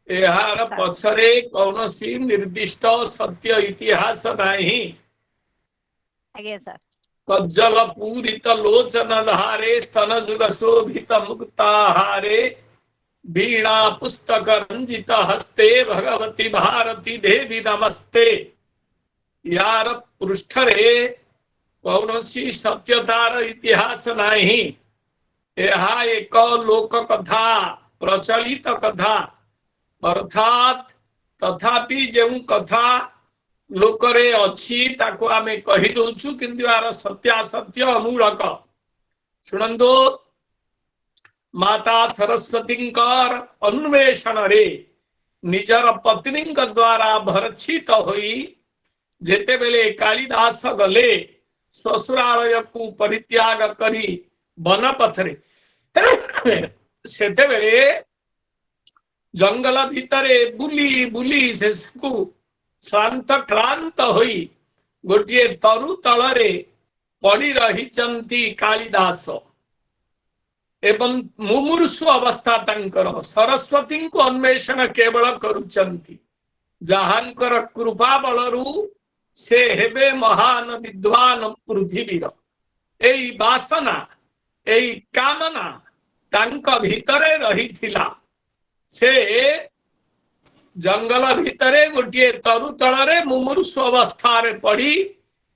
यार सर पछरे कौनसी निर्दिष्ट सत्य इतिहास नहीं ଆଜ୍ଞା ସାର୍। कज्जल पूरित लोचन धारे स्तन जुग शोभित मुक्ताहारे वीणा पुस्तक रंजित हस्ते भगवती भारती देवी नमस्ते। यार पृष्ठरे कौनसी सत्यतार इतिहास नहीं, यह एक लोक कथा प्रचलित कथा अर्थात तथापि जो कथा लोकरे अच्छी ताको आमे कहि दउछु किंतु यार सत्यासत्य अमूलक। सुनंदो माता सरस्वतींकर अन्वेषण रे निजर पत्नी द्वारा भर्षित होई जेते बेले कालिदास गले ससुरालय को परित्याग करी वन पथरे सेते बेले जंगल भितरे बुली बुली शेषकु श्रांत क्लांत होई गोटे तरु तलरे पड़ी रहिचंती कालिदास एवं मुमूर्षु अवस्था तंकर सरस्वती को अन्वेषण केवल करुचंती जहांकर कृपा बलरू से हेबे महान विद्वान पृथ्वीर एई वासना एई कामना तांक भितरे रहिथिला। से जंगल भितरे गोटे तरु तलरे मुमूर्षु अवस्था रे पड़ी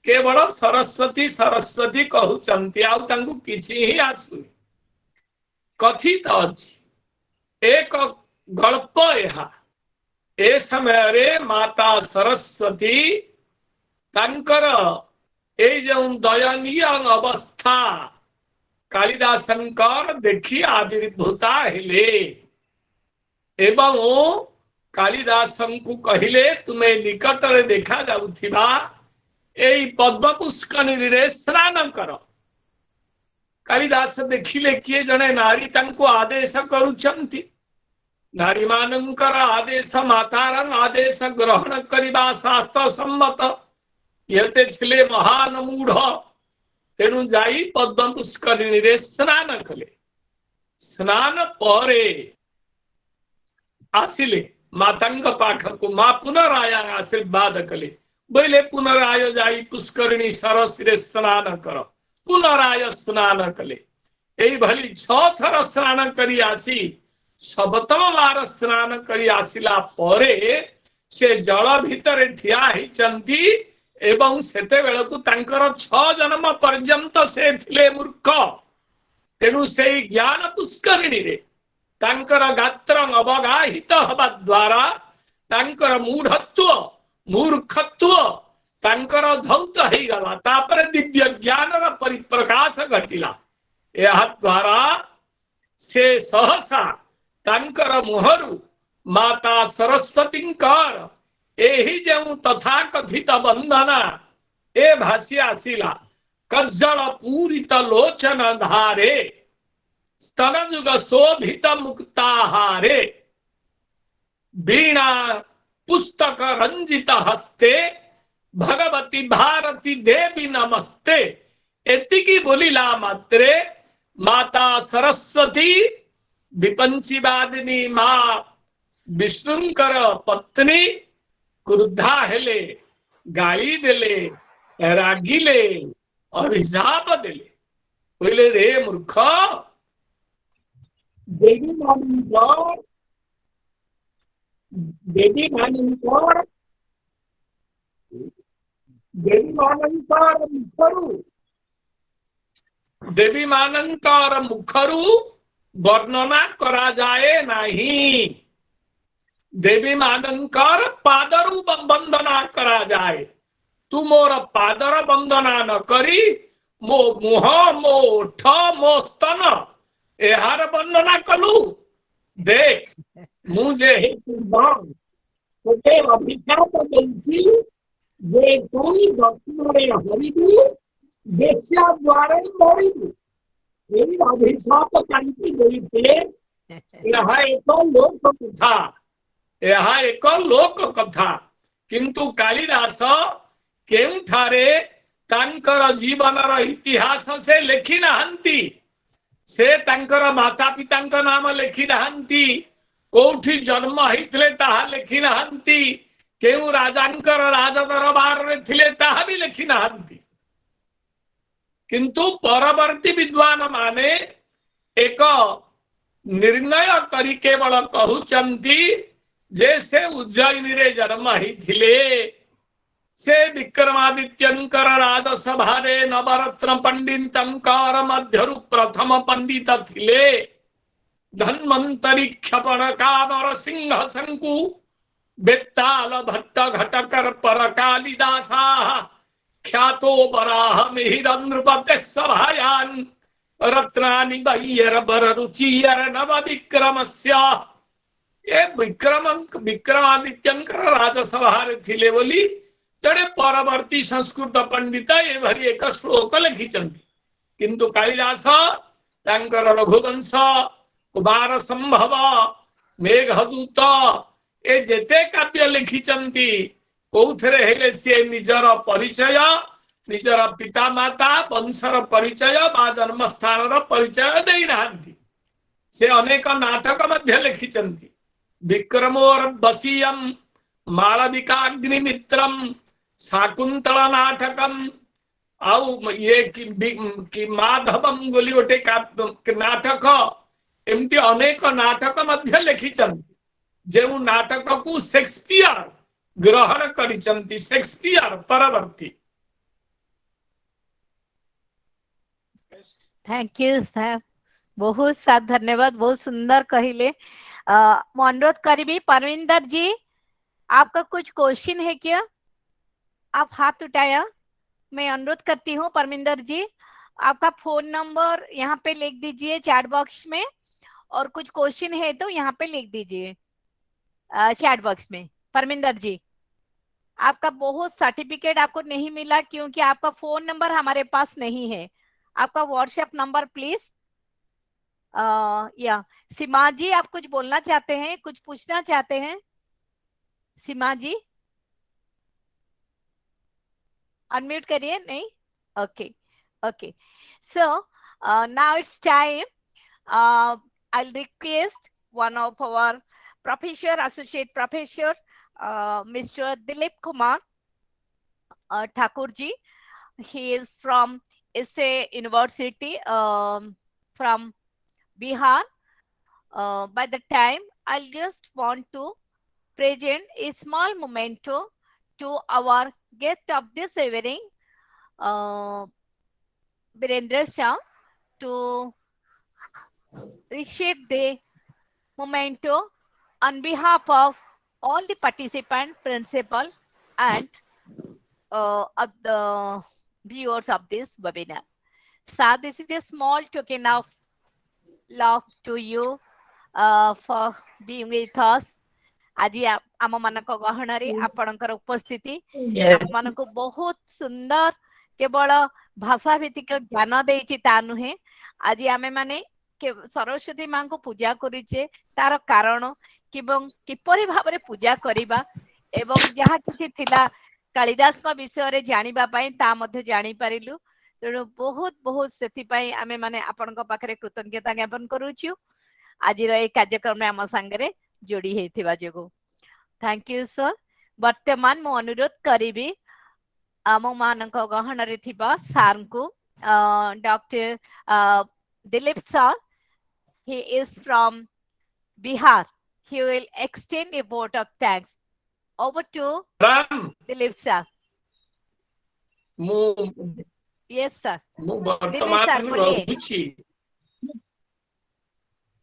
केवल सरस्वती सरस्वती कहउचंती आउ तांकु किछि ही आसुनी। कथित अछि एक गल्प यहा ए समय रे माता सरस्वती तांकर ए जो दयनीय अवस्था कालिदासंकर देखी आविर्भूता हेले एवं कालिदासंकु कहिले तुम्हें निकट रे देखा जाउथिबा एई पद्म पुष्करणी रे स्नान कर। कालिदास देखिले किए जने नारी तांको आदेश करुचंती नारी मानंकर आदेश मातारं आदेश ग्रहण करिबा शास्त्र सम्मत यते थिले महान मूढ़ तेणु जाई पद्म पुष्करणी रे स्नान कले। स्नान परे आसिले मातांग पाखकु मा पुनराया आशीर्वाद कले बोले पुनराय जाई पुष्करणी सरस रे स्नान कर। पुनराय स्नान कले एई भली 6 थर स्नान करी आसी सप्तम बार स्नान करी आसिला परे से जल भितरे ठिया हिचंती एवं सेते बेलकु तांकर 6 जन्म पर्यंत से थिले मूर्ख तेणु से ज्ञान पुष्करणी रे तांकर गात्र अवगाहित हवा द्वारा तांकर मूढ़त्व मूर्खत्व तांकर धौत ही गला तापर दिव्य ज्ञान रा परिप्रकाश घटिला। यह द्वारा से सहसा तांकर मुहरु माता सरस्वतींकर एही जो तथा कथित वंदना ए भाषी आसिला कज्जल पूरित लोचन धारे स्तनजुग शोभित मुक्ताहारे वीणा पुस्तक रंजित हस्ते भगवती भारती देवी नमस्ते। एतिकी बोलिला मात्रे माता सरस्वती विपंचीवादिनी मां विष्णुंकर पत्नी क्रुद्धा हेले गाली देले रागिले अभिशाप देले बोले रे मूर्ख देवी मानंकर मुखरु वर्णना करा जाए नहीं। देवी मानंकर पादरु वंदना करा जाए तू मोर पादर वंदना न करी मो मुह मो ओठ मो स्तन एहार वंदना कलु देख मुझे अभिशाप देछि जे तू दक्षिणे हरिबु बेश्या द्वारे मरिबु एई अभिशाप कांति देइते यह एक लोक कथा यह एक लोक कथा किंतु कालिदास केउठारे तांकर जीवनर इतिहास से लेखि नाहंती से तांकर माता पितांक नाम लेखि नाहंती कोठी जन्म हितले ताहा लेखि नाहंती केउ राजांकर राज दरबार रे थिले ताहा भी लेखि नाहंती किंतु परवर्ती विद्वान माने एक निर्णय करी केवल कहउचंती जे से उज्जयिनी रे जन्म ही थिले से विक्रमादित्यंकर राजसभा रे नवरत्न पंडितंकर मध्यरु प्रथम पंडित थिले धन्वंतरी क्षपण कादर सिंह शंकु बेताल भट्ट घटकर पर कालिदासा ख्यातो बराह मिहिरनृपते सभायान रत्नानि बह्यर बर रुचियर नव विक्रमस्य ए विक्रमादित्यंकर राजसभा रे थिले बोली जड़े परवर्ती संस्कृत पंडित ए भरी एक श्लोक लिखिचंती किंतु कालिदास तांकर रघुवंश कुमार संभव मेघदूत ए जेते काव्य लिखिचंती कौथरे हेले से निजर परिचय निजर पिता माता वंशर परिचय बा जन्म स्थान परिचय देई नांती से अनेक नाटक मध्य लिखिचंती विक्रमोर बसीयम मालविकाग्निमित्रम शाकुंतल नाटकम आउ ये कि माधवम गोली गोटे नाटक एमती अनेक नाटक मध्य लिखिचंती जो नाटक को शेक्सपियर ग्रहण करिचंती शेक्सपियर परवर्ती। थैंक यू सर, बहुत साथ धन्यवाद, बहुत सुंदर कहिले। मैं अनुरोध करी परविंदर जी, आपका कुछ क्वेश्चन है क्या? आप हाथ उठाया, मैं अनुरोध करती हूँ परमिंदर जी, आपका फोन नंबर यहाँ पे लिख दीजिए चैट बॉक्स में, और कुछ क्वेश्चन है तो यहाँ पे लिख दीजिए चैट बॉक्स में। परमिंदर जी, आपका बहुत सर्टिफिकेट आपको नहीं मिला क्योंकि आपका फोन नंबर हमारे पास नहीं है। आपका व्हाट्सएप नंबर प्लीज। या सीमा जी, आप कुछ बोलना चाहते हैं, कुछ पूछना चाहते हैं? सीमा जी अनम्यूट करिए। नहीं, okay okay. So now it's time, I'll request one of our professor, associate professor, Mr. Dilip Kumar Thakur ji. He is from SA University, from Bihar. By the time, I'll just want to present a small memento to our guest of this evening, Virendra Shah, to reshape the memento on behalf of all the participants, principal, and of the viewers of this webinar. So this is a small token of love to you for being with us. आज आम मान गहन आपणकर उपस्थिति मान को बहुत सुंदर केवल भाषा भित्तिक ज्ञान देछि ता नुहे। आज आमे माने सरस्वती मां को पूजा करिचे, तार कारण किबं किपरि भाबरे पूजा करिबा एवं जहा किछि थिला कालिदास का विषय रे जानिबा पई ता मध्ये जानि परिलु। तेणु बहुत बहुत सेति पई आमे माने आपनका पाखरे कृतज्ञता ज्ञापन करूछु आज रे कार्यक्रम में आम संगे जोड़ी हेथिबा जोगु। Thank you sir. वर्तमान मु अनुरोध करिबी आम मानक गहन रे थिबा सार को, doctor Dilip sir. He is from Bihar. He will extend a vote of thanks. Over to Dilip sir. Yes sir. Dilip sir बोलिए।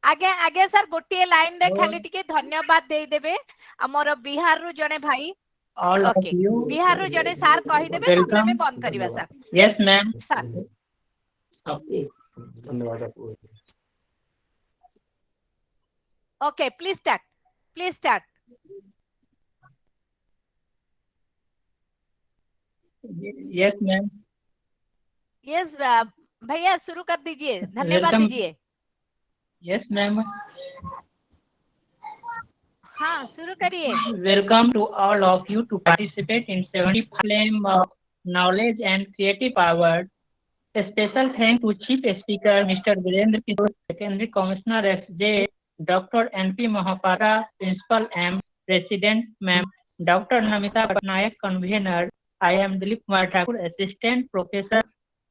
आगे आगे सर गोटे लाइन रे खाली टिके धन्यवाद दे देबे हमर बिहार रु जने भाई। ओके, बिहार रु जने सर कहि देबे तबले में बंद करिवा सर। Yes ma'am. सर धन्यवाद। Okay, please start, please start. Yes ma'am. Yes भैया शुरू कर दीजिए, धन्यवाद दीजिए। Yes ma'am. हाँ शुरू करिए। Welcome to all of you to participate in 70 flame knowledge and creative power. A special thanks to Chief Speaker Mr. Virendra Kishore, Secondary Commissioner XJ, Dr. N.P. Mahapara, Principal M, President Ma'am, Dr. Namita Patnaik, Convener. I am Dilip Kumar Thakur, Assistant Professor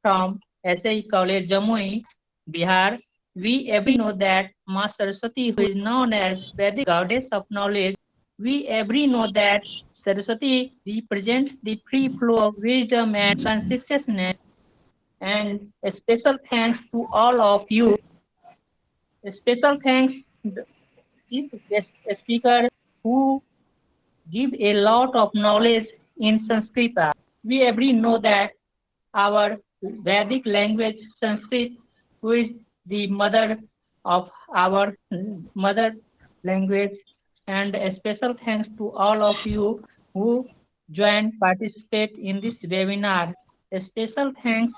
from SAE College, Jamui, Bihar. We every know that Ma Saraswati, who is known as Vedic goddess of knowledge, we every know that Saraswati represents the free flow of wisdom and consciousness. And a special thanks to all of you. A special thanks to the chief guest speaker who give a lot of knowledge in Sanskrit. We every know that our Vedic language, Sanskrit, who is the mother of our mother language, and a special thanks to all of you who joined, participate in this webinar. A special thanks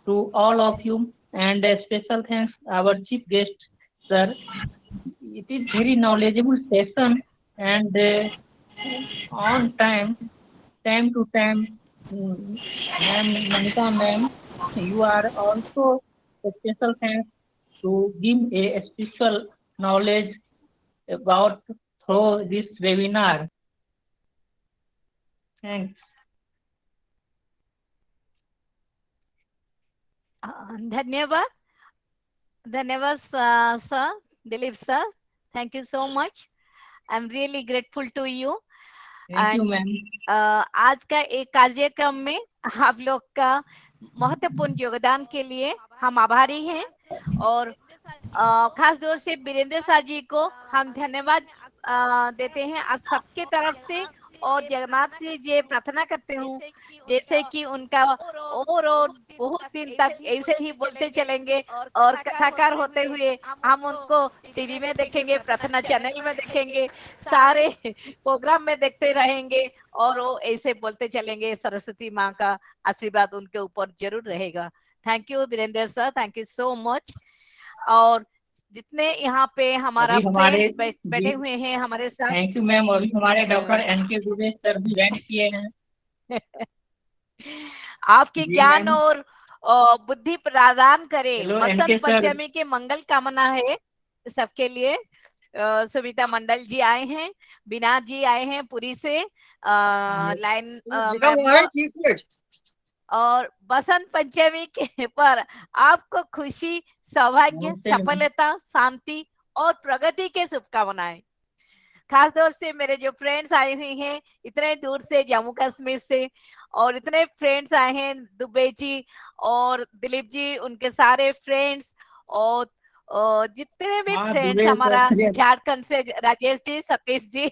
to all of you, and a special thanks our chief guest, sir. It is very knowledgeable session, and on time to time, ma'am, Monica ma'am, you are also a special thanks to give a special knowledge about through this webinar. Thanks. धन्यवाद, धन्यवाद sir, Dilip sir. Thank you so much. I'm really grateful to you. Thank you, ma'am. आज का एक कार्यक्रम में आप लोग का महत्वपूर्ण योगदान के लिए हम आभारी हैं और खास तौर से वीरेंद्र सर जी को हम धन्यवाद देते हैं आप सबके तरफ से और जगन्नाथ जी प्रार्थना करते हूँ जैसे कि उनका और बहुत दिन तक ऐसे ही बोलते चलेंगे और कथाकार होते हुए हम उनको टीवी में देखेंगे, प्रार्थना चैनल में देखेंगे, सारे प्रोग्राम में देखते रहेंगे और वो ऐसे बोलते चलेंगे। सरस्वती माँ का आशीर्वाद उनके ऊपर जरूर रहेगा। Thank you Virendra sir, thank you so much. और जितने यहाँ पे हमारा फ्रेंड्स बैठे हुए हैं हमारे साथ, थैंक यू मैम। और हमारे डॉक्टर एनके दुबे सर भी ज्वाइन किए हैं। आपके ज्ञान और बुद्धि प्रदान करे। बसंत पंचमी के मंगल कामना है सबके लिए। सुमिता मंडल जी आए हैं, बिना जी आए हैं पुरी से लाइन और बसंत पंचमी के पर आपको खुशी, सौभाग्य, सफलता, शांति और प्रगति के शुभकामनाएं। खास तौर से मेरे जो फ्रेंड्स आए हुए हैं इतने दूर से, जम्मू कश्मीर से, और इतने फ्रेंड्स आए हैं, दुबे जी और दिलीप जी, उनके सारे फ्रेंड्स और जितने भी फ्रेंड्स हमारा झारखंड से, राजेश जी, सतीश जी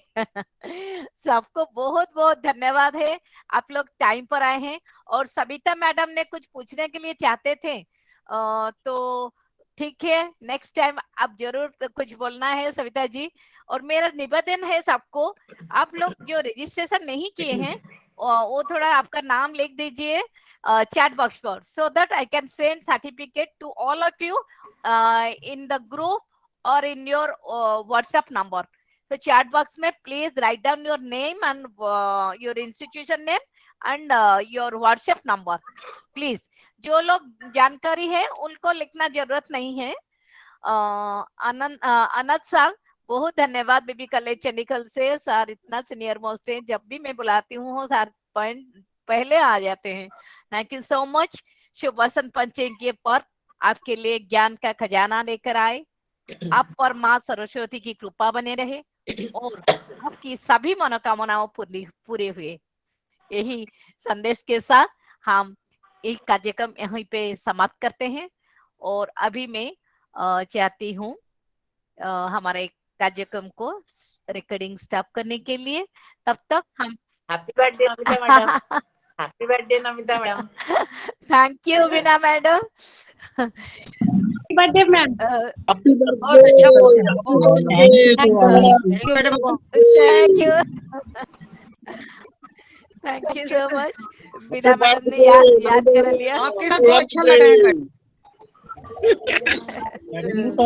सबको बहुत बहुत धन्यवाद है। आप लोग टाइम पर आए हैं। और सविता मैडम ने कुछ पूछने के लिए चाहते थे तो ठीक है, नेक्स्ट टाइम आप जरूर कुछ बोलना है सविता जी। और मेरा निवेदन है सबको, आप लोग जो रजिस्ट्रेशन नहीं किए हैं वो थोड़ा आपका नाम लिख दीजिए चैट बॉक्स पर, so that I can send certificate to all of you in the group or in your WhatsApp number. So chat box में please write down your name and your institution name and your WhatsApp number please. जो लोग जानकारी है उनको लिखना जरूरत नहीं है। अनंत सर बहुत धन्यवाद, बेबी कॉलेज चंडीगढ़ से। सर इतना सीनियर मोस्ट है, जब भी मैं बुलाती हूँ सर पॉइंट पहले आ जाते हैं। Thank you so much. शुभ बसंत पंचमी के पर आपके लिए ज्ञान का खजाना लेकर आए। आप पर माँ सरस्वती की कृपा बने रहे और आपकी सभी मनोकामनाओं पूरे हुए। यही संदेश के साथ हम एक कार्यक्रम यहीं पे समाप्त करते हैं। और अभी मैं चाहती हूँ हमारे कार्यक्रम को रिकॉर्डिंग स्टॉप करने के लिए। तब तक हम happy birthday Namita madam. Happy birthday Namita madam. Thank you Veena madam. Happy birthday ma'am. Happy birthday. Thank you so much. Veena madam ने याद कर लिया। आपके साथ बहुत अच्छा लगा है मैडम। तो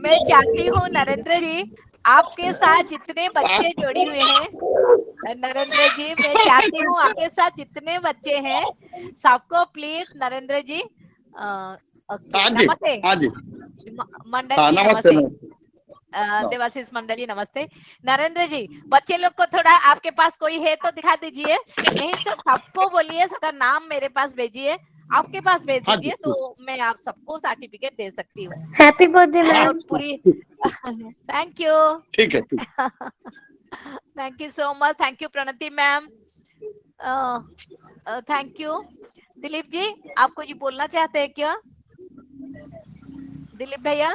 मैं चाहती हूँ नरेंद्र जी, आपके साथ जितने बच्चे जुड़े हुए हैं, नरेंद्र जी मैं चाहती हूँ आपके साथ जितने बच्चे हैं सबको प्लीज नरेंद्र जी नमस्ते मंडल जी, नमस्ते देवाशीष मंडल जी, नमस्ते। नरेंद्र जी बच्चे लोग को थोड़ा आपके पास कोई है तो दिखा दीजिए, नहीं तो सबको बोलिए, सबका नाम मेरे पास भेजिए आपके पास भेज हाँ दीजिए जी, तो मैं आप सबको सर्टिफिकेट दे सकती हूँ। Happy birthday ma'am. और पूरी थैंक यू, ठीक है, ठीक। Thank you so much, thank you Pranati ma'am, thank you. Dilip ji आप कुछ बोलना चाहते हैं क्या? दिलीप भैया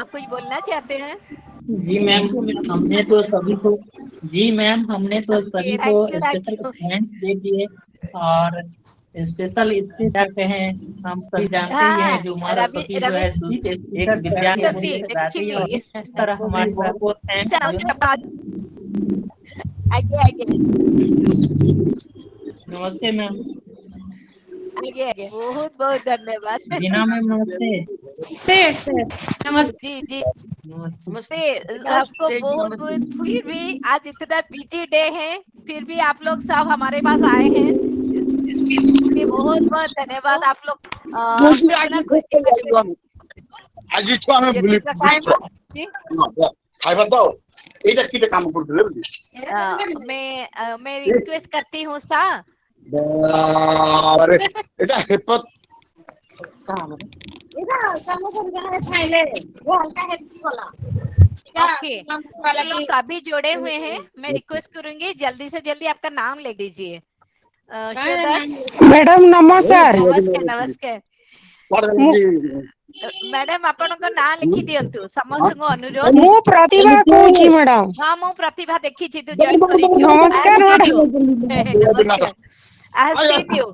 आप कुछ बोलना चाहते हैं? जी मैम, हमने तो सभी को जी मैम हमने तो ओके सभी को थैंक स्पेशल यू। थैंक्स दे दिए। और स्पेशल इससे क्या कहें, हम सभी जानते ही हैं जो हाँ रवि माधवपति जो रवि है दूसरी एक विद्या के दत्ती मूल्य से जाती है, और देखिए इस तरह हमारे बहुत बहुत थैंक्स। आगे आगे नमस्ते मैम। आगे आगे बहुत बहुत धन्यवाद। जीना मैम नमस्ते। जी जी नमस्ते। नमस्ते आपको बहुत बहुत, फिर भी आज इतना बिजी डे है फिर भी आप लोग सब हमारे पास आए हैं, इसलिए बहुत बहुत धन्यवाद आप लोग। मुझे इतना आज खुशी आज छुआ में ज्योति भूली प्रकाश जी खाइबा तो एटा किटे काम करथले बुझी मैं रिक्वेस्ट करती हूँ सा अरे एटा हेपत ओके जो लोग अभी जुड़े हुए हैं मैं रिक्वेस्ट करूंगी जल्दी से जल्दी आपका नाम लिख दीजिए। मैडम नमस्कार। नमस्कार नमस्कार मैडम आपनका नाम लिखि दियंतु समस्त अनुरोध। मु प्रतिभा कहूची मैडम। हाँ मु प्रतिभा देखी छी तू जॉइन करी नमस्कार नमस्कार आई हैव सीन यू।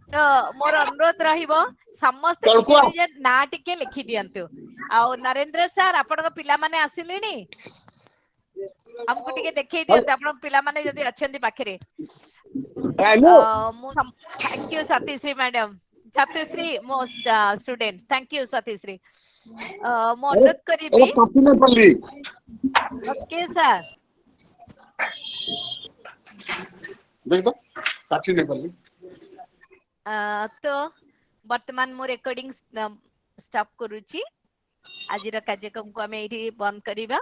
तो मोर अनुरोध रहिबो समस्त निज निज ना टिके लिखि दियंतु। आ नरेंद्र सर आपनका पिला माने आसिलेनी हमको टिके देखै दियंतु आपन पिला माने जदी अछंती पाखरे। थैंक यू सतीश्री मैडम, सतीश्री मोस्ट स्टूडेंट थैंक यू सतीश्री। मो अनुरोध करिबी ओके सर देख तो साक्षी ने पल्ली तो वर्तमान मो रेकॉर्डिंग स्टॉप करूची। आज कार्यक्रम को आम ये बंद करिबा।